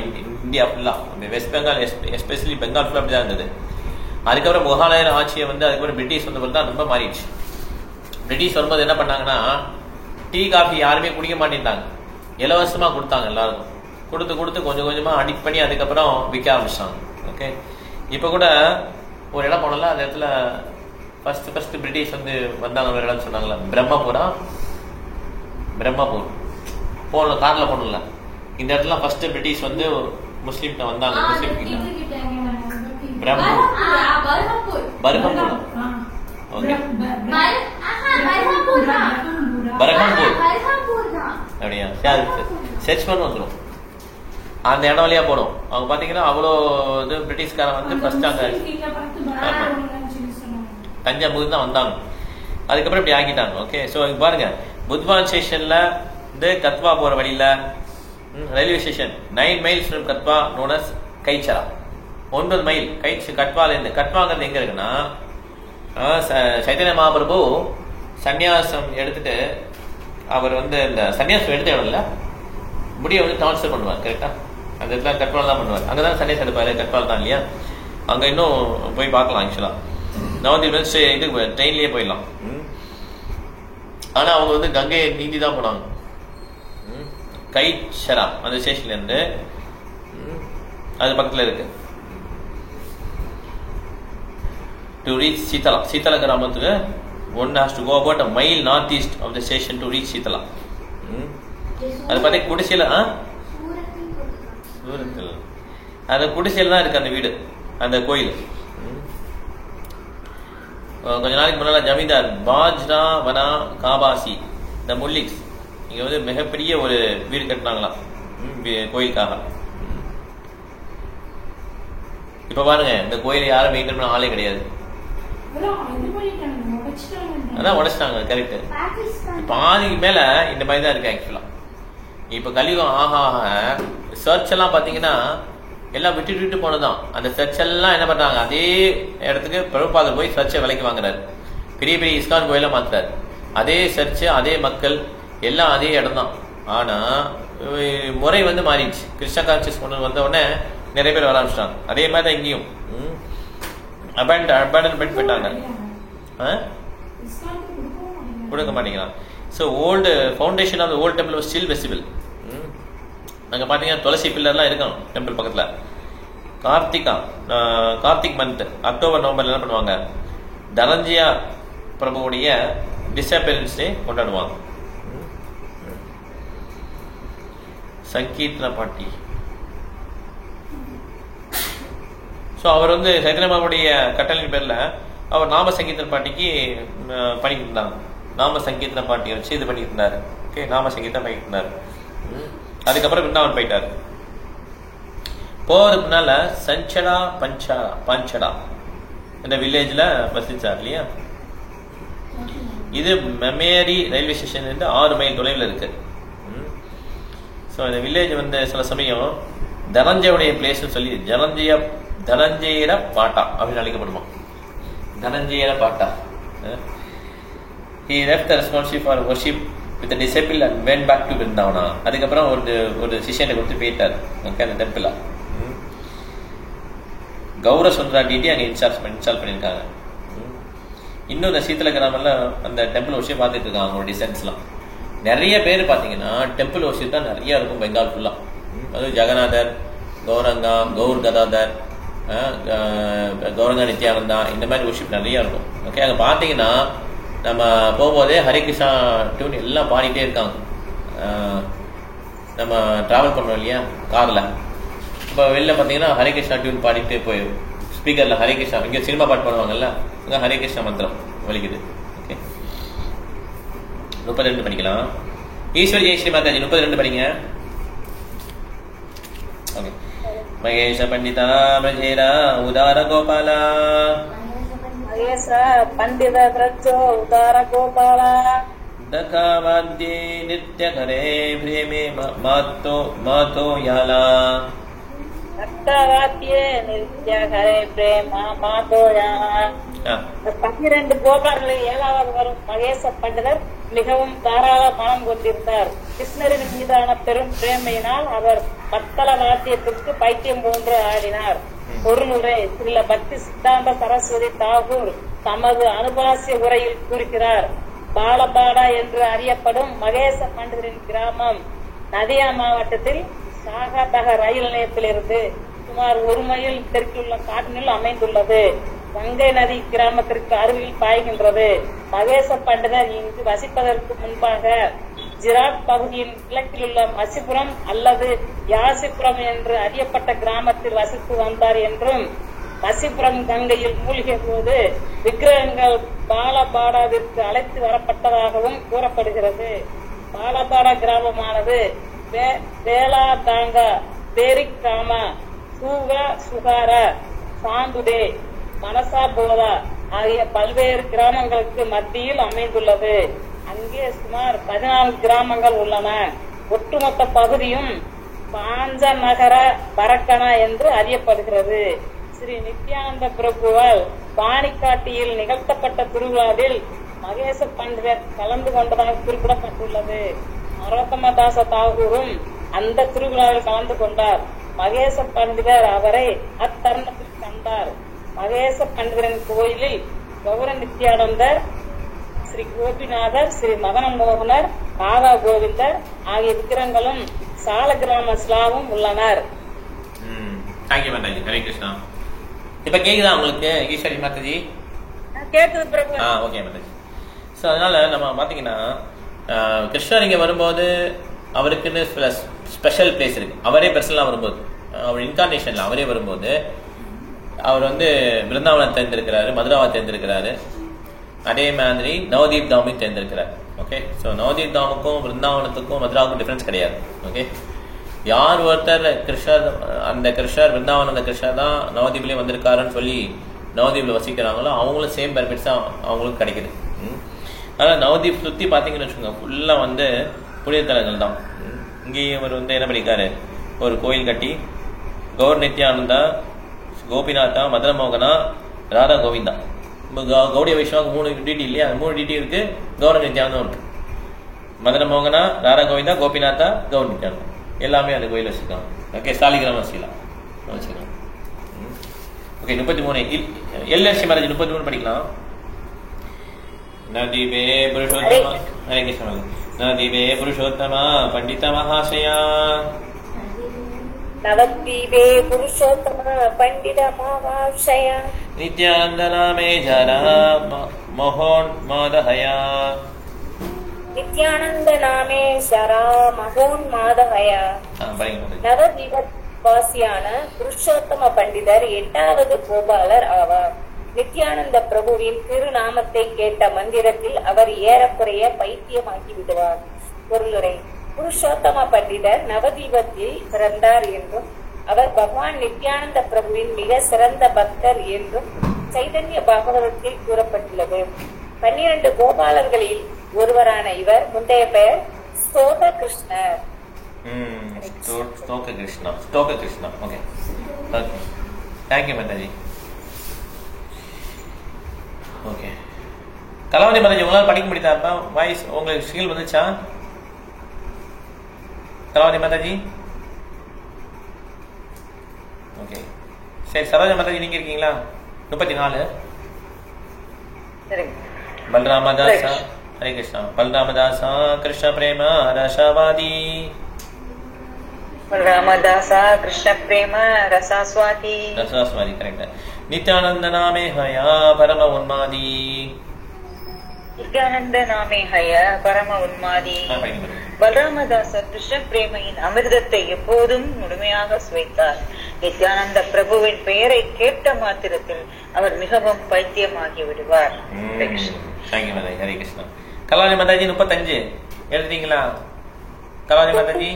இந்தியா ஃபுல்லாக, வெஸ்ட் பெங்கால் எஸ்பெஷலி பெங்கால் ஃபுல்லாக அப்படி தான் இருந்தது. அதுக்கப்புறம் முகலாயர் ஆட்சியை வந்து அதுக்கப்புறம் பிரிட்டிஷ் வந்தபோது தான் ரொம்ப மாறிடுச்சு. பிரிட்டிஷ் வரும்போது என்ன பண்ணாங்கன்னா, டீ காஃபி யாருமே குடிக்க மாட்டேன்ட்டாங்க, இலவசமாக கொடுத்தாங்க எல்லாருக்கும். கொடுத்து கொஞ்சம் கொஞ்சமாக அடிக்ட் பண்ணி அதுக்கப்புறம் விற்க ஆரம்பிச்சிட்டாங்க. ஓகே, இப்போ கூட ஒரு இடம் போனல, அந்த இடத்துல ஃபர்ஸ்ட் பிரிட்டிஷ் வந்து வந்தாங்க, ஒரு இடம் சொன்னாங்களா, பிரம்மபூர் போகணும், காரில் போகணும்ல. இந்த இடத்துல ஃபர்ஸ்ட் பிரிட்டிஷ் வந்து முஸ்லீம்கிட்ட வந்தாங்க. முஸ்லீம் பர்ஹம்பூர். ஓகே, பர்ஹம்பூர் அப்படியா? சர்ச் பண்ண வந்துடும். அந்த இடம் வழியா போடும். அவங்க பாத்தீங்கன்னா அவ்வளோ இது பிரிட்டிஷ்காரன் வந்து ஃபர்ஸ்ட் அங்க தஞ்சாவூர் தான் வந்தாங்க. அதுக்கப்புறம் இப்படி ஆக்கிட்டாங்க. ஓகே, ஸோ இங்க பாருங்க, புத்வான் ஸ்டேஷன்ல இந்த கத்வா போற வழியில railway station 9 miles from Katwa known as Kaichara. 9 mile கட்வால இருந்து. கட்வாங்கிறது எங்க இருக்குன்னா, சைத்தன்ய மகாபிரபு சன்னியாசம் எடுத்துட்டு அவர் வந்து இந்த சன்னியாசம் எடுத்த இடம்ல முடிய வந்து ட்ரான்ஸ்ஃபர் பண்ணுவார். கரெக்டா? அந்த இடத்துல கட்வால் தான் பண்ணுவார். அங்கதான் சன்னியாசம் எடுப்பாரு, கட்வால் தான் இல்லையா? அங்க இன்னும் போய் பார்க்கலாம். ஆக்சுவலா நவதி இது ட்ரெயின்லயே போயிடலாம். ஆனா அவங்க வந்து கங்கையை நீந்தி தான் போனாங்க. கைச்சரா அந்த ஸ்டேஷன்ல இருந்து அது பக்கத்துல இருக்கு. To reach Sitala கிராமத்துக்கு one has to go about a mile northeast of the station to reach Sitala. அது பார்த்தா குடிசையில சூரத்தில் அந்த குடிசையில தான் இருக்கு அந்த வீடு, அந்த கோயில். கொஞ்ச நாளைக்கு முன்னால ஜமீன்தார் பாஜ்ரா வனா காபாசி இந்த முல்லிக்ஸ் இங்க வந்து மிகப்பெரிய ஒரு வீடு கட்டினாங்களாம் கோயிலுக்காக. இப்ப பாருங்க, இந்த கோயிலை யாரும் மெயின்டைன் பண்ண ஆளே கிடையாது. அதான் உடைச்சிட்டாங்க. கரெக்ட். பாதிக்கு மேல இந்த மாதிரி தான் இருக்கு ஆக்சுவலா. இப்ப கலியுகம் ஆக சர்ச் எல்லாம் பாத்தீங்கன்னா எல்லாம் விட்டு போனதான். அந்த சர்ச் எல்லாம் என்ன பண்றாங்க, அதே இடத்துக்கு பிரபுபாதர் போய் சர்ச்சை விலைக்கு வாங்குறாரு. பெரிய பெரிய இஸ்கான் கோயில மாத்துறாரு. அதே சர்ச், அதே மக்கள், எல்லாம் அதே இடம் தான். ஆனா முறை வந்து மாறிடுச்சு. கிருஷ்ண கான்சியஸ் கொண்டு வந்த உடனே நிறைய பேர் வர ஆரம்பிச்சிட்டாங்க. அதே மாதிரி தான் இங்கேயும் அபேண்டன்மெண்ட் போயிட்டாங்க, கொடுக்க மாட்டேங்கிறான். So old foundation of old temple was still visible. அங்கே பார்த்தீங்கன்னா துளசி பில்லர்லாம் இருக்கும் டெம்பிள் பக்கத்தில். கார்த்திக் மந்த் அக்டோபர் நவம்பர் என்ன பண்ணுவாங்க, தனஞ்சியா பிரபுவுடைய டிஸப்பியரன்ஸ் டே கொண்டாடுவாங்க. சங்கீர்த்தன பாட்டி. ஸோ அவர் வந்து சைத்தன்யமாவுடைய கட்டளையின் பேரில் அவர் நாம சங்கீர்த்தன பாட்டிக்கு பண்ணிட்டு இருந்தாங்க. நாம சங்கீர்த்தன பாட்டியை வச்சு இது பண்ணிட்டு இருந்தாரு. ஓகே, நாம சங்கீர்த்தம் பண்ணிட்டு இருந்தாரு. அதுக்கப்புறம் பிருந்தாவன் போயிட்டாரு. போறதுக்கு முன்னால சஞ்சடா பஞ்சடா இந்த வில்லேஜ்ல வசிச்சார் இல்லையா? இது மெமேரி ரயில்வே ஸ்டேஷன்ல இருந்து 6 மைல் தொலைவில் இருக்கு. ஸோ இந்த வில்லேஜ் வந்து சில சமயம் தனஞ்சயுடைய பிளேஸ் சொல்லி தனஞ்சயர பாட்டா அப்படின்னு அழைக்கப்படுமா. தனஞ்சயர பாட்டா. He left the responsibility for worship with the disciple and went back to Vrindavana. அதுக்கப்புறம் ஒரு சிஷ்யனை கொடுத்து போயிட்டார். ஓகே, அந்த டெம்பிளா கௌர சுந்தரா டிடி அங்கே இன்ஸ்டால் பண்ணியிருக்காங்க. இன்னும் இந்த சீத்தல கிராமம்ல அந்த டெம்பிள் ஒர்ஷிப் பார்த்துட்டு இருக்காங்க. அவங்களோட டிசைன்ஸ்லாம் நிறைய பேர் பார்த்தீங்கன்னா டெம்பிள் ஒர்ஷிப் தான் நிறைய இருக்கும் பெங்கால் ஃபுல்லா. அது ஜெகநாதர், கௌரங்கா, கௌர் கதாதர், கௌரங்கா நித்யானந்தா, இந்த மாதிரி ஒர்ஷிப் நிறைய இருக்கும். ஓகே, அங்கே பார்த்தீங்கன்னா நம்ம போகும்போதே ஹரே கிருஷ்ணா டியூன் எல்லாம் பாடிட்டே இருக்காங்க. நம்ம டிராவல் பண்ணுவோம் இல்லையா காரில், இப்போ வெளில பார்த்தீங்கன்னா ஹரே கிருஷ்ணா டியூன் பாடிட்டே போய் ஸ்பீக்கரில் ஹரே கிருஷ்ணா, இங்கே சினிமா பாட்டு பண்ணுவாங்கல்ல, அங்கே ஹரே கிருஷ்ணா மந்திரம் வலிக்குது. ஓகே, 32 படிக்கலாம். ஈஸ்வரி ஜெயஸ்ரீ மாதாஜி 32 படிங்க. ஓகே, மகேஷ பண்டிதா பிரஜேரா உதார கோபாலா
மகேச பண்டித பிரஜோ உதார கோபாலா
தகாவாத்யே நித்யகரே பிரேமே மாதோ யாலா
தக்காவாத்தியே நித்யகரே பிரேமா மாதோ யாலா. 12 கோபாலர்களில் 7வது வரும் மகேச பண்டிதர் மிகவும் தாராள மனம் கொண்டிருந்தார். கிருஷ்ணரின் மீதான பெரும் பிரேமையினால் அவர் மத்தள வாத்தியத்திற்கு பைத்தியம் போன்று ஆடினார். ஒரு முறை சில பக்தி சித்தாந்த சரஸ்வதி தாகூர் தமது அனுபாசிய உரையில் கூறுகிறார், பாலபாடா என்று அறியப்படும் மகேச பண்டிதரின் கிராமம் நதியா மாவட்டத்தில் சாகதக ரயில் நிலையத்திலிருந்து சுமார் 1 மைல் தெற்குள்ள காட்டினில் அமைந்துள்ளது. கங்கை நதி கிராமத்திற்கு அருகில் பாய்கின்றது. மகேச பண்டிதர் இங்கு வசிப்பதற்கு முன்பாக ஜிராட் பகுதியின் கிழக்கில் உள்ள மசிபுரம் அல்லது யாசிபுரம் என்று அறியப்பட்ட கிராமத்தில் வசித்து வந்தார் என்றும், மசிபுரம் கங்கையில் மூழ்கிய போது விக்கிரகங்கள் பாலபாடாவிற்கு அழைத்து வரப்பட்டதாகவும் கூறப்படுகிறது. பாலபாடா கிராமமானது வேலாதாங்கா, பேரிக்காமா, சூகா சுகாரா, சாந்துடே, மனசா போதா ஆகிய பல்வேறு கிராமங்களுக்கு மத்தியில் அமைந்துள்ளது. அங்கே சுமார் 14 கிராமங்கள் உள்ளன. ஒட்டுமொத்த பகுதியும் பாஞ்ச நகர பரக்கனா என்று அறியப்படுகிறது. ஸ்ரீ நித்யானந்த பிரபுவால் பாணிக்காட்டியில் நிகழ்த்தப்பட்ட திருவிழாவில் மகேச பண்டிதர் கலந்து கொண்டதாக குறிப்பிடப்பட்டுள்ளது. நரோத்தமதாச தாகூரும் அந்த திருவிழாவில் கலந்து கொண்டார். மகேச பண்டிதர் அவரை அத்தருணத்தில் கண்டார். மகேச பண்டிதரின் கோயிலில் கௌர நித்யானந்தர், ஸ்ரீ கோபிநாதர், ஸ்ரீ மதன மோகனர், ராதா கோவிந்தர் ஆகிய விக்கிரங்களும் சால கிராம ஸ்லாவும் உள்ளனர்.
தேங்க்யூ மாதாஜி. ஹரே கிருஷ்ணா. இப்ப கேக்குதா உங்களுக்கு ஈஸ்வரி மாதாஜி?
கேக்குது பிரபு.
ஓகே மாதாஜி. ஸோ அதனால நம்ம பாத்தீங்கன்னா கிருஷ்ணர் இங்க வரும்போது அவருக்குன்னு சில ஸ்பெஷல் பிளேஸ் இருக்கு. அவரே பர்சனலா வரும்போது, அவர் இன்கார்னேஷன்ல அவரே வரும்போது அவர் வந்து பிருந்தாவனம் தேர்ந்தெடுக்கிறாரு, மதுராவை தேர்ந்தெடுக்கிறாரு, அதே மாதிரி நவதீப் தாமையும் தேர்ந்தெடுக்கிறார். ஓகே, ஸோ நவதீப் தாமுக்கும் பிருந்தாவனத்துக்கும் மதுராவுக்கும் டிஃபரன்ஸ் கிடையாது. ஓகே, யார் ஒருத்தர் கிருஷ்ணர், அந்த கிருஷ்ணர் பிருந்தாவனம் அந்த கிருஷ்ணர் தான் நவதீப்லேயே வந்திருக்காருன்னு சொல்லி நவதீப்ல வசிக்கிறாங்களோ அவங்களும் சேம் பெனிஃபிட்ஸ் தான் அவங்களுக்கு கிடைக்குது. அதனால் நவதீப் சுற்றி பார்த்தீங்கன்னு வச்சுக்கோங்க, ஃபுல்லாக வந்து புனிதத்தலங்கள் தான். இங்கேயும் அவர் வந்து என்ன பண்ணியிருக்காரு, ஒரு கோயில் கட்டி கௌர் நித்யானந்தா, கோபிநாத்தா, மதன மோகனா, ராதா கோவிந்தா, கௌடிய வைஷ்ணவாவுக்கு 3 டிடி இல்லையா, 3 டிடி இருக்கு. கௌர நித்யானந்தம் இருக்கு. மதன மோகனா, ராதா கோவிந்தா, கோபிநாத்தா, கௌர் நித்யானந்தம் எல்லாமே அந்த கோயில் வச்சிருக்காங்க. ஓகே, சாலிகிராமம் வச்சுக்கலாம் வச்சுக்கலாம். ஓகே, 33 எல்எஸ்சி மேரேஜ் 33 படிக்கலாம். நதிபே புருஷோத்தமா, ஹரே கிருஷ்ணா. நதிபே புருஷோத்தமா பண்டித மகாசயா,
நவதீபே புருஷோத்தம பண்டித மகாசய,
நித்யானந்த நாமே ஜரா மகோன்மாதஹயா,
நித்யானந்த நாமே சரா மகோன்மாதஹய. நவதீபவாசியான புருஷோத்தம பண்டிதர் 8வது கோபாலர் ஆவார். நித்யானந்த பிரபுவின் திருநாமத்தை கேட்ட மந்திரத்தில் அவர் ஏறக்குறைய பைத்தியமாகி விடுவார். பொருளுரை: புருஷோத்தம பண்டிதர் நவதீபத்தில் பிறந்தார் என்றும், அவர் பகவான் நித்யானந்த பிரபுவின் மிக சிறந்த பக்தர் என்றும் சைதன்ய பாகவதத்தில் கூறப்பட்டுள்ளது. 12 கோபாலர்களில் ஒருவரான இவர் முந்தைய பெயர் ஸ்தோக கிருஷ்ணர்.
Stoka Krishna, Stoka Krishna. Okay, okay, thank you Mataji. Okay, Kalavati Mataji, உங்களால் படிக்க முடியுதா? வாய்ஸ் உங்களுக்கு ஸ்கில் வந்துச்சா கலாவதி மாதாஜி? ஓகே, சரி. சரோஜா மாதாஜி, நீங்க இருக்கீங்களா? 34. பல்ராமதாசா, ஹரே கிருஷ்ணா. பல்ராமதாசா கிருஷ்ண பிரேம ரசவாதி,
பல்ராமதாசா கிருஷ்ண பிரேம ரசாஸ்வாதி,
ரசாஸ்வாதி கரெக்ட். நித்யானந்த நாமே ஹயா பரம உன்மாதி,
நித்யானந்த நாமே ஹய பரம உன்மாதி. பலராமதாசர் கிருஷ்ண பிரேமையின் அமிர்தத்தை எப்போதும் முழுமையாக சுவைத்தார். நித்யானந்த பிரபுவின் பெயரை கேட்ட மாத்திரத்தில் அவர் மிகவும் பைத்தியமாகி விடுவார்.
ஹரே கிருஷ்ணா. கலாவதி மாதாஜி 35 எழுதுறீங்களா? கலாவதி மாதாஜி,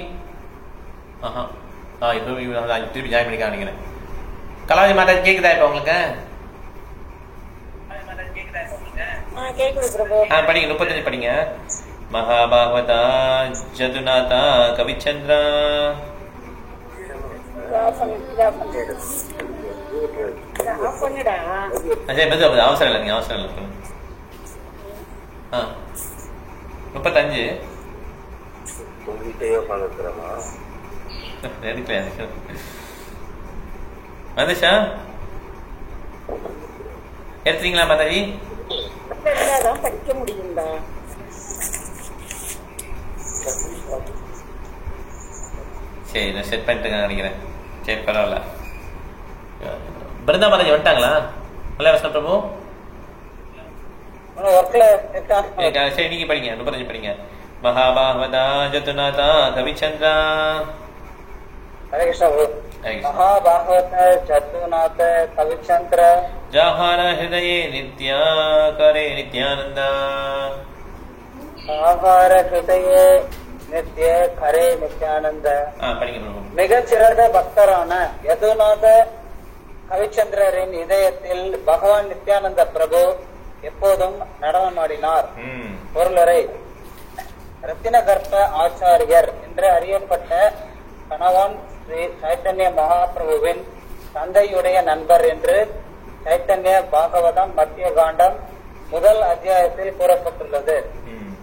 இப்போ திருப்பி ஜாயின் பண்ணிக்க நினைக்கிறேன். கலாவதி மாதாஜி கேக்குதா இப்போ உங்களுக்கு? படிங்க 35 படிங்க. மகாபாகவதா ஜதுநாதா கவிச்சந்திரா. அவசரம் இல்லை, நீங்க அவசரம் இல்லை. 35 வந்துச்சா? எடுத்துறீங்களா மாதாஜி?
படிக்க முடியுங்களா?
சரி நான் செட் பண்ணிட்டு நினைக்கிறேன். சரி பரவாயில்ல. பிருந்தா மாதாஜி வந்துட்டாங்களா? நல்லா வசன பிரபு சரி நீங்க படிங்க 35 படிங்க. மகாபாகவதா ஜதுநாதா கவிச்சந்திரா.
ஹரே கிருஷ்ணா. மகாபாகவத ஜதுநாத கவிச்சந்திர
ஜாஹார ஹிருதயே நித்யா கரே நித்யானந்தா.
ஆகார ஹிருதயே நித்ய கரே நித்யானந்த.
படிங்க பிரபு.
மிகச்சிறந்த பக்தரான யதுநாத கவிச்சந்திரரின் இதயத்தில் பகவான் நித்யானந்த பிரபு எப்போதும் நடனமாடினார். பொருளரை ரத்தின கர்ப்ப ஆச்சாரியர் என்று அறியப்பட்ட கணவான் ஸ்ரீ சைத்தன்ய மகாபிரபுவின் தந்தையுடைய நண்பர் என்று சைத்தன்ய பாகவதம் மத்திய காண்டம் 1 அத்தியாயத்தில் கூறப்பட்டுள்ளது.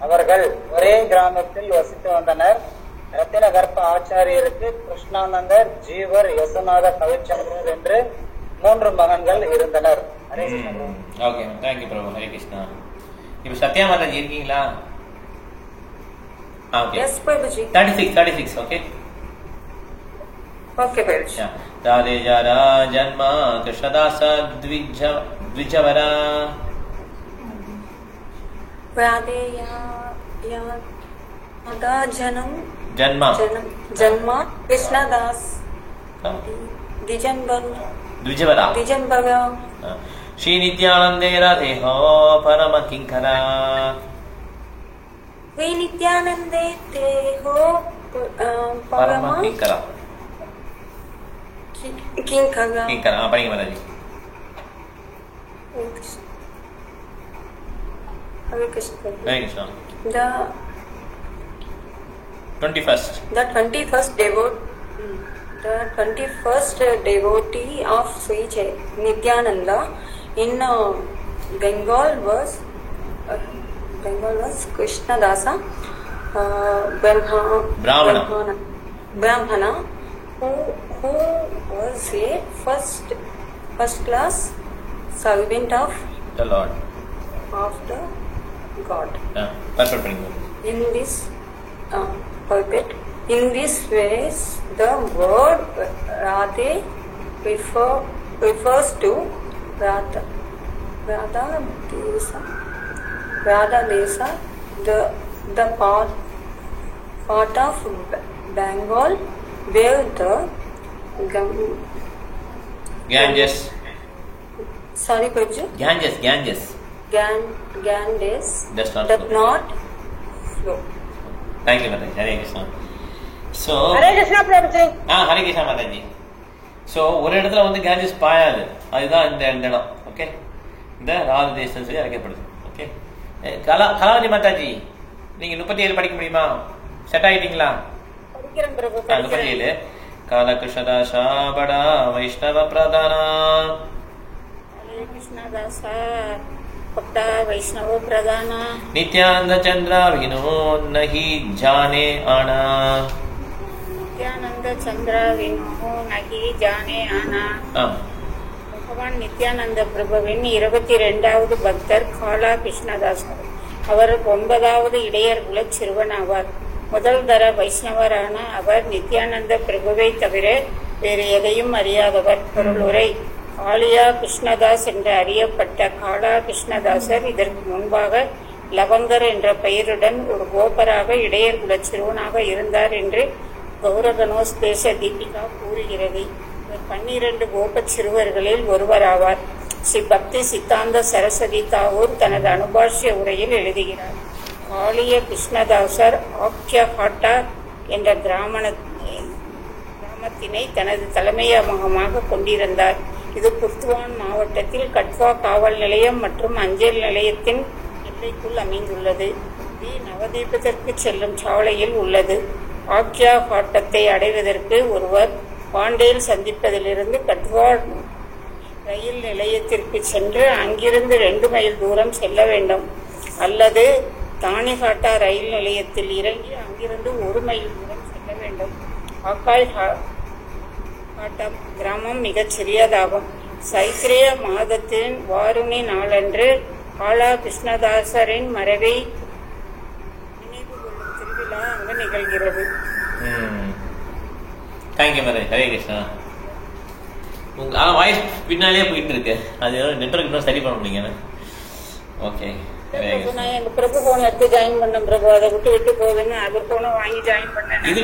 அவர்கள் ஒரே கிராமத்தில் வசித்து வந்தனர். ரத்தின கர்ப்ப ஆச்சாரியருக்கு கிருஷ்ணானந்தர், ஜீவர், யசுநாத கவிச்சந்திரர் என்று 3 மகன்கள் இருந்தனர். Hare Krishna.
Okay, thank you Prabhu. Hare Krishna. இப்ப சத்யா மாதாஜி இருக்கீங்களா? Okay.
Yes, Prabhuji.
36 okay.
Okay, Prabhuji.
Radhe ஜாரா ஜன்மா கிருஷ்ணதாச த்விஜவரா.
Radhe ya Mada
ஜன்மா
Janma Krishnadas Dijanbara
Shri Nityanande Radheho Parama Kinkara.
Shri Nityanande Teho Parama
Kinkara. Kinkara. Padinga Mataji.
Hare Krishna.
Hare Krishna.
The
21st
devotee of Sri Nityananda in Bengal was Krishnadasa Brahmana who was a first class servant of
the Lord,
of the God. In this in this ways the word Radhe refers to Radha Desa, the part of Bengal where the
Ganges.
Sorry, Prabhuji.
Ganges.
Ganges
does
not flow.
Thank you, Mataji. Hare Krishna. So,
Hare Krishna, Prabhuji.
Hare Krishna, Mataji. So, ஒரு இடத்துல வந்து Ganges பாயாது, அதுதான் இந்த இடம். Okay, இந்த ராத தேசம் சொல்லி அழைக்கப்படுது. ஓகே, கலாவதி மாதாஜி, நீங்க 37 படிக்க முடியுமா? செட் ஆயிட்டீங்களா?
படிக்கிறேன் பிரபு.
37 காலகிருஷ்ணதாசா படா வைஷ்ணவ பிரதானா.
ஹரே கிருஷ்ணதாசா படா வைஷ்ணவ பிரதானா.
நித்யானந்த சந்திரா வினோ நஹி ஜானே ஆனா.
நித்யானந்த சந்திரா வினோ நஹி ஜானே ஆனா. பகவான் நித்யானந்த பிரபுவின் 22வது பக்தர் காலா கிருஷ்ணதாசர். அவர் 9வது இடையர் குல சிறுவன் ஆவார். முதல் தர வைஷ்ணவரான அவர் நித்யானந்த பிரபுவை தவிர வேறு எதையும் அறியாதவர். பொருளுரை: காளியா கிருஷ்ணதாஸ் என்று அறியப்பட்ட காலா கிருஷ்ணதாசர் இதற்கு முன்பாக லவங்கர் என்ற பெயருடன் ஒரு கோபராக இடையர் குல சிறுவனாக இருந்தார் என்று கௌரகனோஸ் தேச தீபிகா கூறுகிறது. 12 கோபச் சிறுவர்களில் ஒருவராவார். ஸ்ரீ பக்தி சித்தாந்த சரஸ்வதி தாகூர் தனது அனுபாஷ்ய உரையில் எழுதுகிறார்: காளிய கிருஷ்ணதாசர் ஆக்யஹாட்டா என்ற கிராமத்தில்
கிராமத்தினை தனது தலைமையகமாக கொண்டிருந்தார். இது புர்துவான் மாவட்டத்தில் கட்வா காவல் நிலையம் மற்றும் அஞ்சல் நிலையத்தின் எல்லைக்குள் அமைந்துள்ளது. இது நவதீபத்திற்கு செல்லும் சாலையில் உள்ளது. ஆக்யா காட்டத்தை அடைவதற்கு ஒருவர் பாண்டேல் சந்திப்பதிலிருந்து கட்வா ரயில் நிலையத்திற்கு சென்று அங்கிருந்து 2 மைல் தூரம் செல்ல வேண்டும். அல்லது தானிகாட்டா ரயில் நிலையத்தில் இறங்கி அங்கிருந்து 1 மைல் தூரம் செல்ல வேண்டும். ஆக்காய் காட்டா கிராமம் மிகச் சிறியதாகும். சைத்திரிய மாதத்தின் வாருணி நாளன்று ஆலா கிருஷ்ணதாசரின் மறைவை நினைவு கொள்ளும் திருவிழா அங்கு நிகழ்கிறது.
Thank you madam. Hare Krishna. Voice பின்னாலே போயிட்டு இருக்கு. அது நெட்வொர்க் இன்னும் சரி பண்ண முடியுங்க. ஓகே.
நான் எங்க பிரபு போன் எடுத்து ஜாயின் பண்ண பிரபு, அதை விட்டு போகுதுன்னு அவர் போன வாங்கி ஜாயின் பண்ணேன்.
இது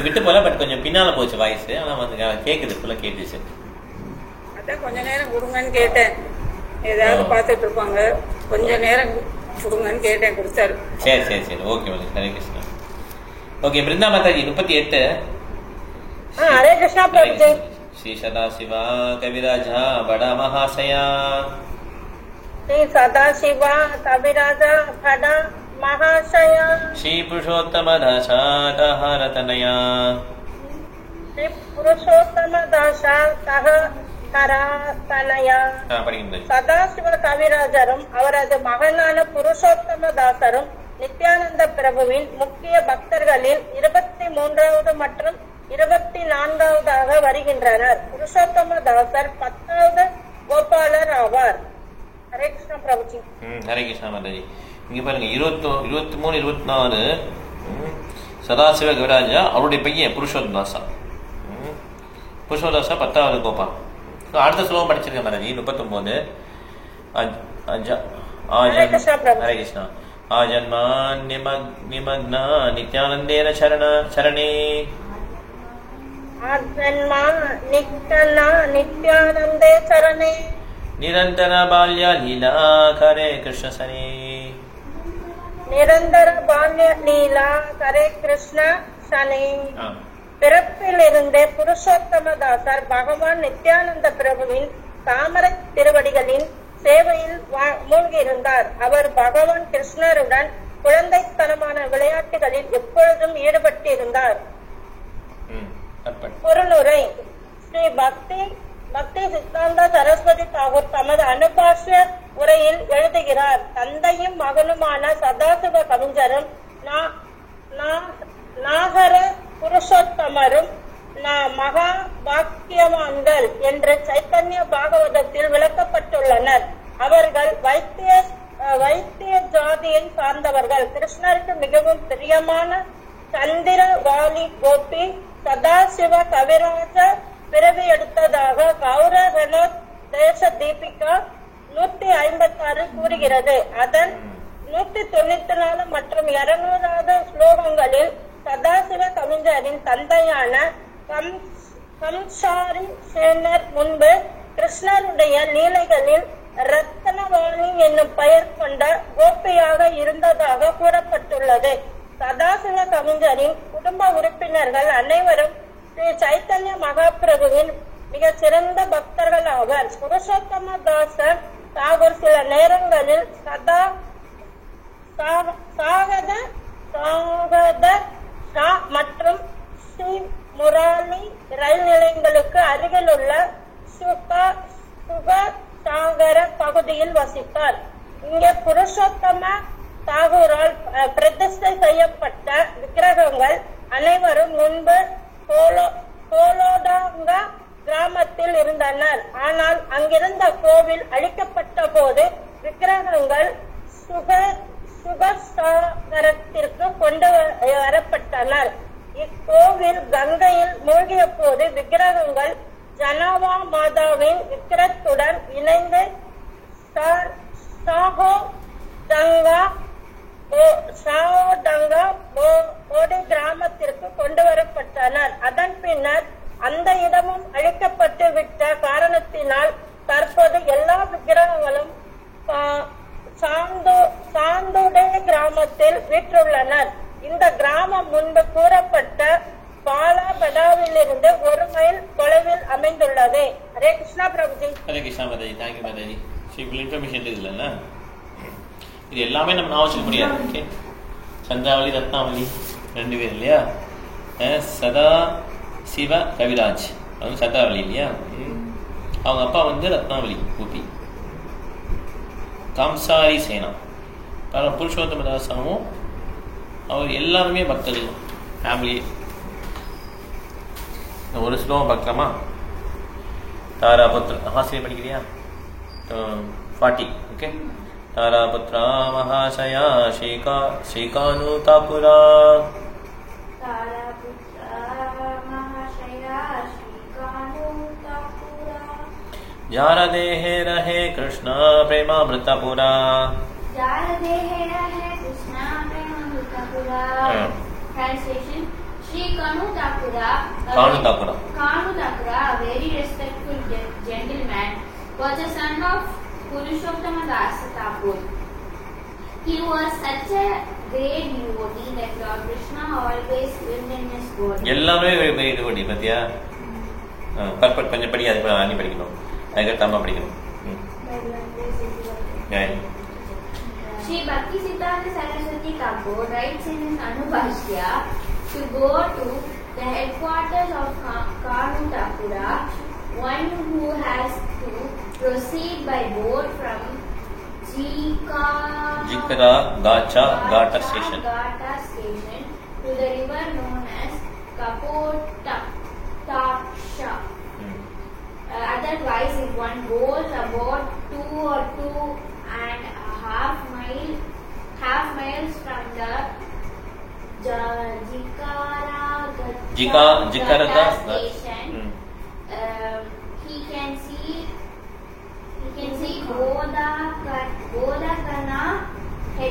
விட்டு போல பட் கொஞ்சம் பின்னால போச்சு வாய்ஸ். ஆனா வந்து கேக்குது, ஃபுல்லா கேட்டுச்சு.
அதான் கொஞ்ச நேரம் கொடுங்கன்னு கேட்டேன். ஏதாவது பார்த்துட்டு இருப்பாங்க, கொஞ்ச நேரம் கொடுங்கன்னு கேட்டேன், கொடுத்தாரு.
சரி. Okay madam. Hare Krishna. Okay. Brinda Mataji 38.
Hare Krishna Prabhuji.
Shri Sadashiva Kaviraja Bada Mahashaya.
Shri Sadashiva Kaviraja Bada Mahashaya.
Shri पुरुषोत्तम दासातनया.
श्री पुरुषोत्तम दासातनया. சதாசிவ கவிராஜரும் அவரது மகனான புருஷோத்தம தாசரும் நித்யானந்த பிரபுவின் முக்கிய பக்தர்களில் 23வது மற்றும் 24வதாக வருகின்றனர். புருஷோத்தம தாசர் 10வது கோபாலர் ஆவார். ஹரே கிருஷ்ணா பிரபுஜி.
ஹரே கிருஷ்ணா மாதாஜி. இங்க பாருங்க 23, 24 சதாசிவ கவிராஜா, அவருடைய பையன் புருஷோத்தம தாசா. புருஷோத்தம தாசா 10வது கோபால். அடுத்த ஸ்லோகம் படிச்சிருக்கேன் மாதாஜி 39. ஹரே கிருஷ்ணா. ஆஜன்மான் நிமக்னா நித்யானந்தேன சரணே.
ஆத்மன்மா நித்யனா நித்யானந்தே சரணே.
நிரந்தர பால்ய லீலா கரே கிருஷ்ண சனே.
நிரந்தர பால்ய லீலா கரே கிருஷ்ண சனே. பிறப்பிலிருந்தே புருஷோத்தம தாசர் பகவான் நித்யானந்த பிரபுவின் தாமரை திருவடிகளின் சேவையில் மூழ்கியிருந்தார். அவர் பகவான் கிருஷ்ணருடன் குழந்தைத்தனமான விளையாட்டுகளில் எப்பொழுதும் ஈடுபட்டிருந்தார். பொருளுரை. ஸ்ரீ பக்தி சித்தாந்த சரஸ்வதி தாகூர் தமது அனுபாஷ்ய உரையில் எழுதுகிறார். தந்தையும் மகனுமான சதாசிவ கவிஞரும் நாகர புருஷோத்தமரும் மகா பாக்கியவான்கள் என்று சைத்தன்ய பாகவதத்தில் விளக்கப்பட்டுள்ளனர். அவர்கள் வைத்திய ஜாதியை சார்ந்தவர்கள். கிருஷ்ணருக்கு மிகவும் பிரியமான சந்திரவாலி கோபி சதாசிவ கவிராஜ பிறவி எடுத்ததாக கௌரவனோத் தேச தீபிகா 156 கூறுகிறது. அதன் 194 மற்றும் 200வது ஸ்லோகங்களில் சதாசிவ கவிஞரின் தந்தையான கம்சாரி சேனர் முன்பு கிருஷ்ணருடைய லீலைகளில் ரத்தனவாணி என்னும் பெயர் கொண்ட கோபியாக இருந்ததாக கூறப்பட்டுள்ளது. சதாசிவ கவிஞரின் குடும்ப உறுப்பினர்கள் அனைவரும் ஸ்ரீ சைத்தன்ய மகாபிரபுவின் மிக சிறந்த பக்தர்கள் ஆவர். புருஷோத்தம தாசர் தாகூர் சில நேரங்களில் மற்றும் ஸ்ரீ முராலி ரயில் நிலையங்களுக்கு அருகில் உள்ள சுகசாகர பகுதியில் வசித்தார். இங்கே புருஷோத்தம தாகூரால் பிரதிஷ்டை செய்யப்பட்ட விக்கிரகங்கள் அனைவரும் முன்பு கோலோடாங்கா கிராமத்தில் இருந்தனர். ஆனால் அங்கிருந்த கோவில் அழிக்கப்பட்ட போது விக்கிரகங்கள் சுகசாகரத்திற்கு கொண்டு வரப்பட்டனர். இக்கோவில் கங்கையில் மூழ்கிய போது விக்கிரகங்கள் ஜனவா மாதாவின் விக்கிரத்துடன் இணைந்து ஓடி கிராமத்திற்கு கொண்டு வரப்பட்டனர். அதன் பின்னர் அந்த இடமும் அழிக்கப்பட்டு விட்ட காரணத்தினால் தற்போது எல்லா விக்கிரகங்களும் சாந்துடே கிராமத்தில் வீற்றுள்ளனர். இந்த கிராமம் முன்பு கூறப்பட்ட பாலாபடாவிலிருந்து 1 மைல் தொலைவில் அமைந்துள்ளது. ஹரே கிருஷ்ணா பிரபுஜி.
ஹரே கிருஷ்ணா மாதாஜி. தேங்க்யூ மாதாஜி. இவ்வளோ இன்ஃபர்மேஷன் இருக்குதுல்ல, இது எல்லாமே நம்ம நான் வச்சுக்க முடியாது. ஓகே, சந்திராவளி ரத்னாவளி 2 பேர் இல்லையா? சதா சிவ கவிராஜ் அவங்க சந்திராவளி இல்லையா? அவங்க அப்பா வந்து ரத்னாவளி ஊபி. காம்சாரி சேனா புருஷோத்தமதாசாவும் அவர் எல்லாருமே பக்தர்கள் ஃபேமிலி. ஒரு ஸ்லோகம் பார்க்கலாமா? தாராபுத்ரா ஆசிரியர் படிக்கிறியா? 40. ஓகே. தாராபுத்ரா மகாசயா ஸ்ரீகானுதாபுரா जारदेहे रहे कृष्ण प्रेमामृतपुरा.
जारदेहे रहे Krishna प्रेमामृतपुरा. Translation: Sri Kanutapura, a very respectful gentleman, was the son of Purushottama Dasa Thakur. He was such a great devotee that Lord Krishna always lived in his body.
எல்லாமே very devotee பத்தியா? பர்பட் கொஞ்சம் படி, அது அன்னி படிக்கணும், அதுக்கு தம்மா படிக்கணும்.
Sri Bhakti Siddhanta Saraswati Thakur writes in his Anubhashya to go to the headquarters of Kanutapura, one who has to proceed by boat from Jikara Gata station to the river known as Kapotaksha. Otherwise, if one goes about 2.5 miles from the Jikara station, he can see Bodhakana, the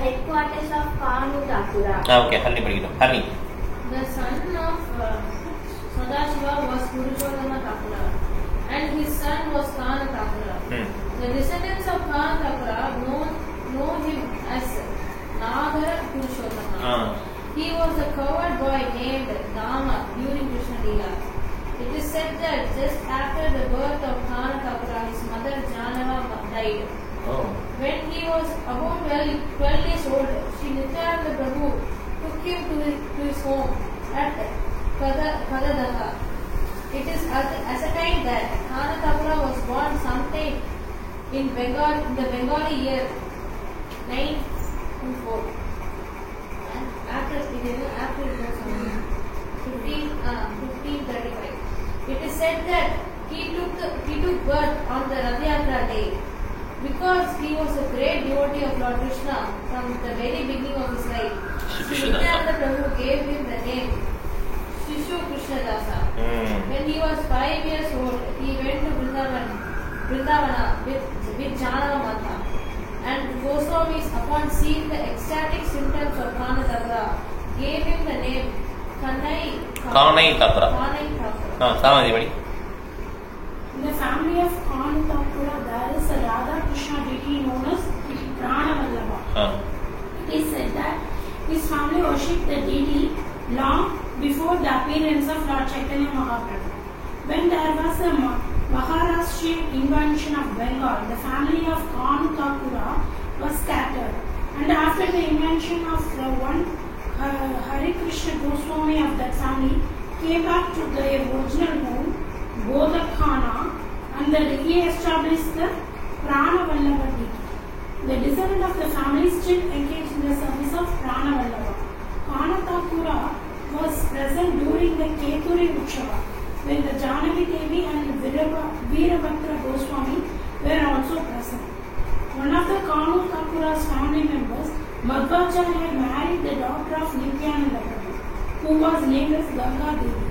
headquarters of Kanutapura.
Okay, Hari படிக்கணும். Hari.
The son of Sadashiva was Purushottama Thakura, and his son was Kanutapura. The descendants of Kanutapura know him as Nagara Purushottama. He was a coward boy named Dama during Krishna Leela. It is said that just after the birth of Kanutapura, his mother Janava died. When he was about 12 years old, Sri Nityananda Prabhu took him to his home at Kadadaha. It is ascertained that Kanutapura was born sometime in the Bengali year 924. After 1535. It is said that he took birth on the Rath Yatra day. Because he was a great devotee of Lord Krishna from the very beginning of his life, Nityananda Prabhu gave him the name Shishu Krishnadasa. When he was 5 years old, he went to Vrindavana with Janava Mata. And Goswamis, upon seeing the ecstatic symptoms of Kanutapura, gave him the name Kanai Thakura.
In the family of Kanutapura, there is a Radha Krishna deity known as Pranavallabha. It is said that his family worshipped the deity long before the appearance of Lord Chaitanya Mahaprabhu. When there was a Maharashtrian invasion of Bengal, the family of Kanutapura was scattered. And after the invention of the one Hari Krishna Goswami of that family came back to their original home, Bodhakana, and they re-established the Pranavallabha deity. The descendant of the family still engaged in the service of Pranavallabha. Kanutapura was present during the Keturi Utshava, when the Janaki Devi and Veerabhadra Goswami were also present. One of the Kanutapura's family members, Madhvacharya, married the daughter of Nityananda Prabhu, who was named as Ganga Devi.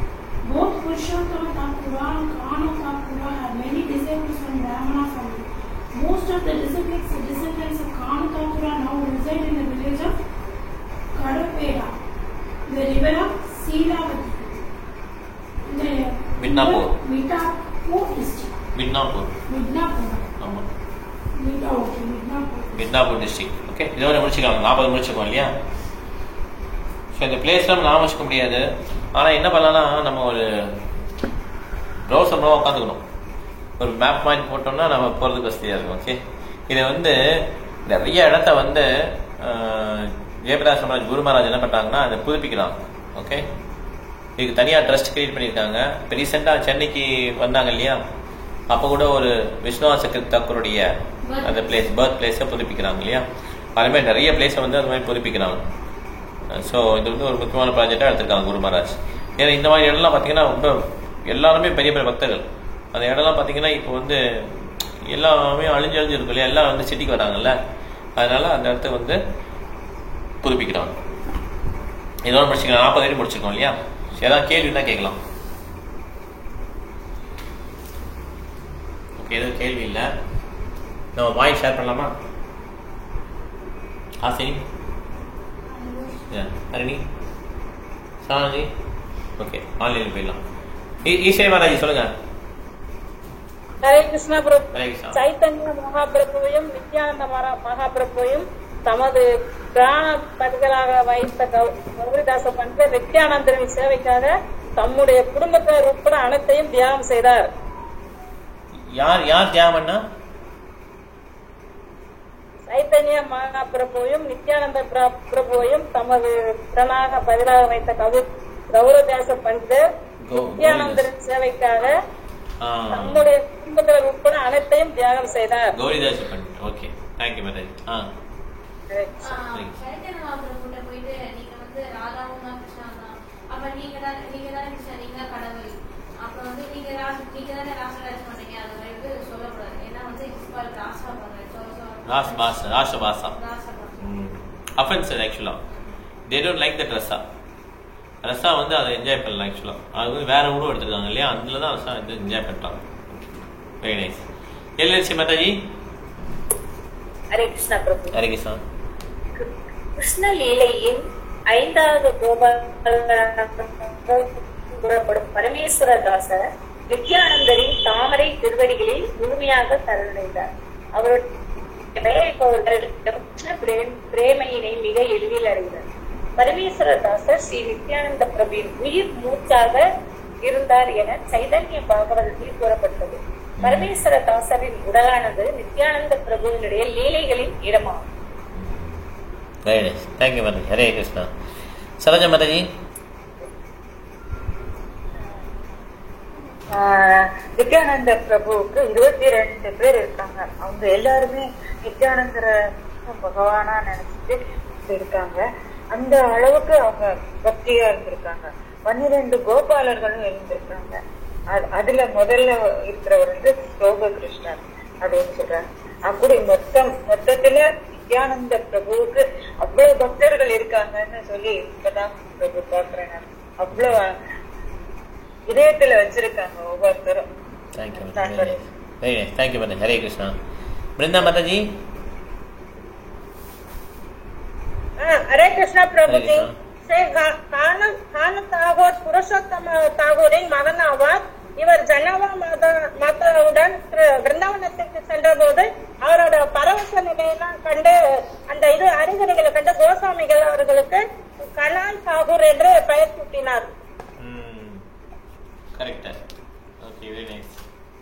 Both Purushottama Thakura and Kanutapura had many disciples from Brahmana family. Most of the descendants of Kanutapura now reside in the village of Kadapera, the river of Silavati, the
Midnapur
district.
Midnapur. Midnapur district. Okay, இதோட முடிச்சுக்கலாம். 40 முடிச்சுக்கோம் இல்லையா? So இந்த பிளேஸ்லாம் நாம் வச்சுக்க முடியாது. ஆனால் என்ன பண்ணலாம்னா நம்ம ஒரு ப்ரௌசர் மூலம் உட்காந்துக்கணும். ஒரு மேப் மாதிரி போட்டோம்னா நம்ம போகிறதுக்கு வசதியாக இருக்கும். ஓகே, இதை வந்து நிறைய இடத்த வந்து ஜெயபிரகாஷ் சமாஜ் குரு மகாராஜ் என்ன பண்ணுறாங்கன்னா அதை புதுப்பிக்கலாம். ஓகே, இதுக்கு தனியாக ட்ரஸ்ட் கிரியேட் பண்ணியிருக்காங்க. இப்போ ரீசெண்டாக சென்னைக்கு வந்தாங்க இல்லையா, அப்போ கூட ஒரு விஸ்வநாத தாக்கூருடைய அந்த பர்த் பிளேஸை புதுப்பிக்கிறாங்க இல்லையா. அதுமாதிரி நிறைய பிளேஸை வந்து அது மாதிரி புதுப்பிக்கிறாங்க. ஸோ இது வந்து ஒரு முக்கியமான ப்ராஜெக்டாக எடுத்திருக்காங்க குரு மகாராஜ். ஏன்னா இந்த மாதிரி இடம்லாம் பார்த்தீங்கன்னா ரொம்ப எல்லாருமே பெரிய பெரிய பக்தர்கள். அந்த இடம்லாம் பார்த்தீங்கன்னா இப்போ வந்து எல்லாமே அழிஞ்சு இருக்கும் இல்லையா, எல்லாம் வந்து சிட்டிக்கு வராங்கல்ல, அதனால அந்த இடத்த வந்து புதுப்பிக்கிறாங்க. இதோட முடிச்சுக்கலாம், 40 வரைக்கும் முடிச்சிருக்கோம் இல்லையா. ஏதாவது கேள்வின்னா கேட்கலாம். ஓகே, எதுவும் கேள்வி இல்லை, நம்ம வாய்ஸ் ஷேர் பண்ணலாமா? சரி, ஹரிணி, சாணி, ஓகே, ஆன்லைனில் போயிடலாம். ஈஸ்வரி மாதாஜி சொல்லுங்க.
ஹரே கிருஷ்ணா பிரபு.
ஹரே கிருஷ்ணா.
சைத்தன்ய மகாபிரபுவையும் நித்யானந்த மகாபிரபுவையும் தமது பிராணபதிகளாக வைத்த கௌரிதாச பண்டிதர் நித்யானந்தரின் சேவைக்காக தம்முடைய குடும்பத்தார் உட்பட அனைத்தையும் தியாகம் செய்தார்.
யார் யார் தியாகம்னா?
சைத்தன்ய மகாபிரபுவையும் நித்யானந்த பிரபுவையும் தமது பிராணாக பதிலாக வைத்த கௌரதாச பண்டிதர் நித்யானந்தரின் சேவைக்காக நம்முடைய குடும்பத்தினர் உட்பட அனைத்தையும் தியாகம் செய்தார்.
Gauridas Pandit. Okay, thank you madam.
Chaitanya மகாபிரபுட்ட போயிட்டு நீங்க வந்து ராதாவும் தான் கிருஷ்ணா தான், அப்ப நீங்க தானே கிருஷ்ணா, நீங்க தான் கடவுள், அப்ப வந்து நீங்க தானே ராசராஜ் பண்ணீங்க, அது வந்து சொல்லக்கூடாது. ஏன்னா வந்து இஸ்பால் ராசா பண்றேன்,
ராசபாசா அஃபென்ஸ் ஆக்சுவலா. They don't like that Raza. Raza வந்து அதை என்ஜாய் பண்ணலாம். ஆக்சுவலாக அது வந்து வேற ஊரும் எடுத்துருக்காங்க இல்லையா, அதில் தான் ரசா வந்து என்ஜாய் பண்ணுறாங்க. Very nice. LLC Mataji.
Hare Krishna Prabhu.
Hare Krishna.
Krishna லீலையின் 5வது கூறப்படும் பரமேஸ்வரதாசர் நித்யானந்தரின் தாமரை திருவடிகளில் முழுமையாக சரணடைந்தார். அவருடைய கிருஷ்ண பிரேமையினை மிக எளிதில் அறிந்தார். பரமேஸ்வரதாசர் ஸ்ரீ நித்யானந்த பிரபுவின் உயிர் மூச்சாக இருந்தார் என சைதன்ய பாகவதத்தில் கூறப்பட்டது. பரமேஸ்வரதாசரின் உடலானது நித்யானந்த பிரபுவினுடைய லீலைகளின் இடமாகும்.
தேங்க்யூ மாதாஜி. ஹரே கிருஷ்ணா. சரோஜா மாதாஜி.
நித்யானந்த பிரபுவுக்கு 22 பேர் இருக்காங்க. அவங்க எல்லாருமே நித்யானந்தர பகவானா நினைச்சிட்டு இருக்காங்க. அந்த அளவுக்கு அவங்க பக்தியா இருந்திருக்காங்க. 12 கோபாலர்களும் இருந்திருக்காங்க. அதுல முதல்ல இருக்கிறவர் வந்து சோக கிருஷ்ணர் அப்படின்னு சொல்றாங்க. அப்படி மொத்தத்துல நித்யானந்த பிரபுவுக்கு அவ்வளவு பக்தர்கள் இருக்காங்கன்னு சொல்லி இப்பதான் பிரபு பாக்குறேன். அவ்வளவு இதயத்துல வச்சிருக்காங்க ஒவ்வொருத்தரும்.
Thank you madam. ஹரே கிருஷ்ணா. பிருந்தா மாதாஜி.
ஹரே கிருஷ்ணா பிரபுஜி. தாகூர் புருஷோத்தம தாகூரின் மகன் ஆவார். இவர் ஜனவா மாதாவுடன் பிருந்தாவனத்துக்கு சென்ற போது அவரோட பரவச நிலையெல்லாம் கண்டு அந்த அறிகுறிகளை கண்டு கோசாமிகள் அவர்களுக்கு கலால் தாகூர் என்று பெயர் சூட்டினார்.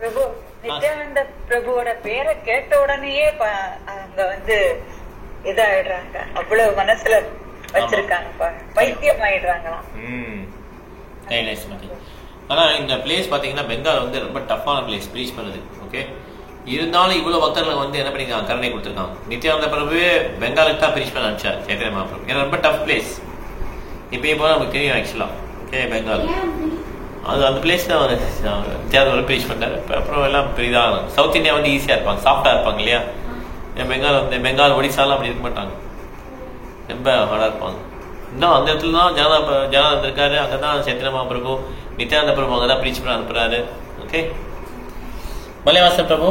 பிரபு நித்யானந்த பிரபுவோட பேரை கேட்ட உடனேயே அங்க வந்து இதாயிடுறாங்க. அவ்வளவு மனசுல வச்சிருக்காங்க, பைத்தியம் ஆயிடுறாங்களாம்.
ஆனா இந்த பிளேஸ் பாத்தீங்கன்னா பெங்கால் வந்து ரொம்ப டஃப்பான பிளேஸ் ப்ரீச் பண்ணுது. ஓகே, இருந்தாலும் இவ்வளவு பக்தர்கள் வந்து என்ன பண்ணிருக்காங்க, கருணை கொடுத்துருக்காங்க. நித்யானந்த பிரபுவே பெங்காலுக்கு தான் ப்ரீச் பண்ண அனுப்பிச்சார் சைத்தன்ய மகாபிரபு. ஏன்னா ரொம்ப டஃப் பிளேஸ். இப்பயும் போல நமக்கு தெரியும் ஆக்சுவலா. ஓகே, பெங்கால் அது அந்த பிளேஸ் தான் நித்யானந்த ப்ரீச் பண்ணாரு. அப்புறம் எல்லாம் இதாக சவுத் இந்தியா வந்து ஈஸியா இருப்பாங்க, சாஃப்டா இருப்பாங்க இல்லையா. பெங்கால் வந்து பெங்கால் ஒடிசாலாம் அப்படி இருக்க மாட்டாங்க, ரொம்ப ஹார்டா இருப்பாங்க. இன்னும் அந்த இடத்துல தான் ஜனானந்த் இருக்காரு. அங்கதான் சைத்தன்ய மகாபிரபு நித்யானந்த பிரபு அங்கதான் ப்ரீச் பண்ண அனுப்புறாரு. ஓகே, மலைவாசன் பிரபு.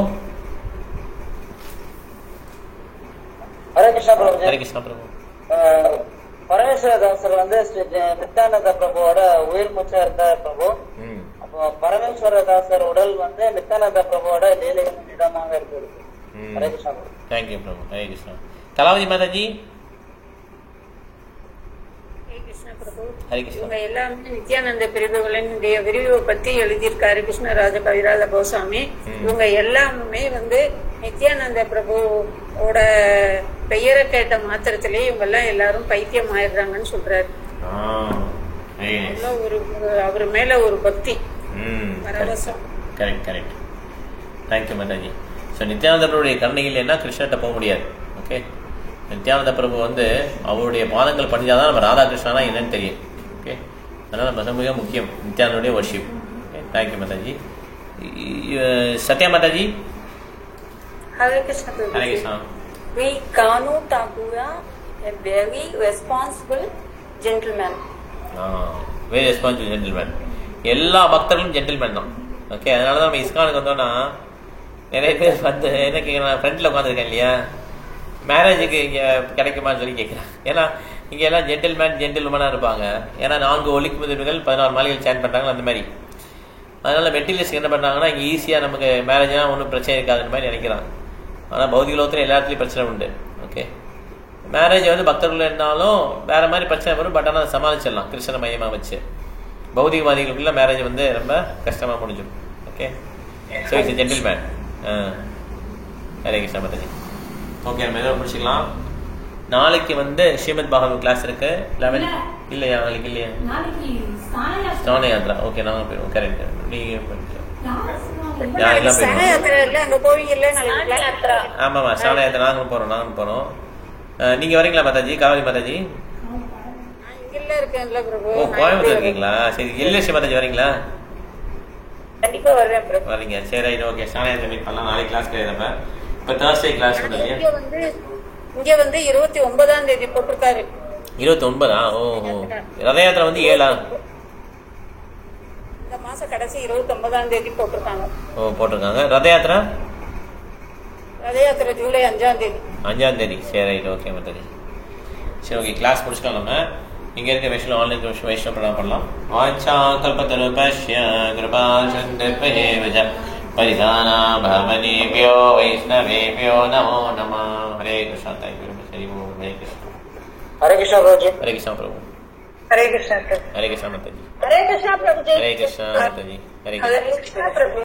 ஹரே கிருஷ்ணா பிரபு.
ஹரே கிருஷ்ணா பிரபு.
பரமேஸ்வரதாசர் வந்து நித்யானந்த பிரபுவோட உயிர் மூச்சா இருந்தார் பிரபு. அப்போ பரமேஸ்வரதாசர் உடல் வந்து நித்யானந்த பிரபுவோட லீலைகளின் இடமாக இருக்குது. ஹரே கிருஷ்ணா பிரபு. தேங்க்யூ பிரபு. ஹரே கிருஷ்ணா.
கலாவதி மாதாஜி.
கிருஷ்ண பிரபு.
ஹரே கிருஷ்ணா.
இவங்க எல்லாமே நித்யானந்த பிரிவுகளின் விரிவை பத்தி எழுதியிருக்காரு கிருஷ்ணராஜ கவிராஜ கோசாமி. இவங்க எல்லாமே நித்யானந்த பிரபுவோட பெயரை கேட்ட மாத்திரத்திலே இவங்க எல்லாம் எல்லாரும் பைத்தியம் ஆயிடுறாங்கன்னு சொல்றாரு. அவர் மேல ஒரு பக்தி பரவசம்.
Correct correct. Thank you Mataji. So Nityananda பிரபுடைய கருணை இல்லைன்னா கிருஷ்ணர்கிட்ட போக முடியாது. ஓகே, நித்யானந்த பிரபு அவருடைய பாதங்கள் படிஞ்சாதான் நம்ம ராதாகிருஷ்ணனா என்னன்னு தெரியும். ஓகே, அதனால மிக மிக முக்கியம் நித்யானந்தருடைய worship. Okay, thank you Mataji. Satya Mataji.
Hare Krishna Prabhu.
Hare Krishna.
We Kanu Thakura, a very responsible gentleman.
Very responsible gentleman. எல்லா பக்தர்களும் ஜென்டில்மேன் தான். ஓகே, அதனால தான் நம்ம இஸ்கானுக்கு வந்தோம்னா நிறைய பேர் என்ன கேட்குறாங்க, ஃப்ரெண்டில் உட்காந்துருக்கேன் இல்லையா, மேரேஜுக்கு இங்கே கிடைக்குமான்னு சொல்லி கேட்குறாங்க. ஏன்னா இங்கே எல்லாம் ஜென்டில்மேனாக இருப்பாங்க. ஏன்னா 4 ஒலிக்கு முதல்கள் 14 மாலைகள் சேன் பண்ணுறாங்க அந்த மாதிரி. அதனால மெட்டீரியல்ஸ் என்ன பண்ணுறாங்கன்னா இங்கே ஈஸியாக நமக்கு மேரேஜ்னா ஒன்றும் பிரச்சனை இருக்காதுன்னு மாதிரி நினைக்கிறாங்க. ஆனால் பௌதிக லோகத்தில் எல்லா இடத்துலையும் பிரச்சனை உண்டு. ஓகே, மேரேஜ் பக்தர்கள் இருந்தாலும் வேற மாதிரி பிரச்சனை வரும். பட் ஆனால் சமாளிச்சிடலாம் கிருஷ்ண மையமாக வச்சு. பௌதிகவாதிகளுக்குள்ள மேரேஜ் ரொம்ப கஷ்டமாக முடிஞ்சிடும். Okay, so it's gentleman. Hare Krishna Mataji. Okay, நம்ம எதோ முடிச்சுக்கலாம். நாளைக்கு ஸ்ரீமத் பாகவத் கிளாஸ் இருக்கு 11. இல்லையா நாளைக்கு? இல்லையா, ஸ்நான யாத்ரா. ஓகே, நாங்கள் போயிடுவோம். கரெக்ட். ஆமாம்மா, ஸ்நான யாத்திரா நாங்களும் போகிறோம். நீங்க வரீங்களா மாதாஜி? காவலி மாதாஜி. ஓ, கோயம்புத்தூர் இருக்கீங்களா? சரி, எல்லேஷ் மாதாஜி வரீங்களா?
கண்டிப்பா வரேன்.
வரீங்க, சரி. ஓகே, ஸ்நான மீட் பண்ணலாம். நாளைக்கு கிளாஸ் கிடையாது. இப்ப தேர்ஸ்டே கிளாஸ் இல்லையா?
இங்க 29ஆம் தேதி போட்டிருக்காரு.
29? ஓஹோ, ரத யாத்திரை 7
இந்த மாசம் கடைசி 29ஆம் தேதி போட்டிருக்காங்க.
ஓ, போட்டிருக்காங்க. ரத யாத்திரை
ஜூலை 5ஆம் தேதி.
5ஆம் தேதி. சரி, ஓகே மாதாஜி. சரி, ஓகே, கிளாஸ் முடிச்சுக்கலாம். நம்ம இங்க இருக்க விஷயம் ஆன்லைன் வைஷ்ணவ பிரணாமம் பண்ணலாம். வாஞ்சா கல்பத்தருபஸ்ய கிருபா சந்தர்ப்பேவஜ பரிதானா பவனேபியோ வைஷ்ணவேபியோ நமோ நமः. Hare Krishna. Thank you very much. Hari Om. Hare Krishna.
Hare Krishna Prabhuji.
Hare Krishna Prabhu.
Hare Krishna Prabhu.
Hare Krishna Mataji.
Hare Krishna Prabhuji.
Hare Krishna Mataji. Hare
Krishna பிரபு.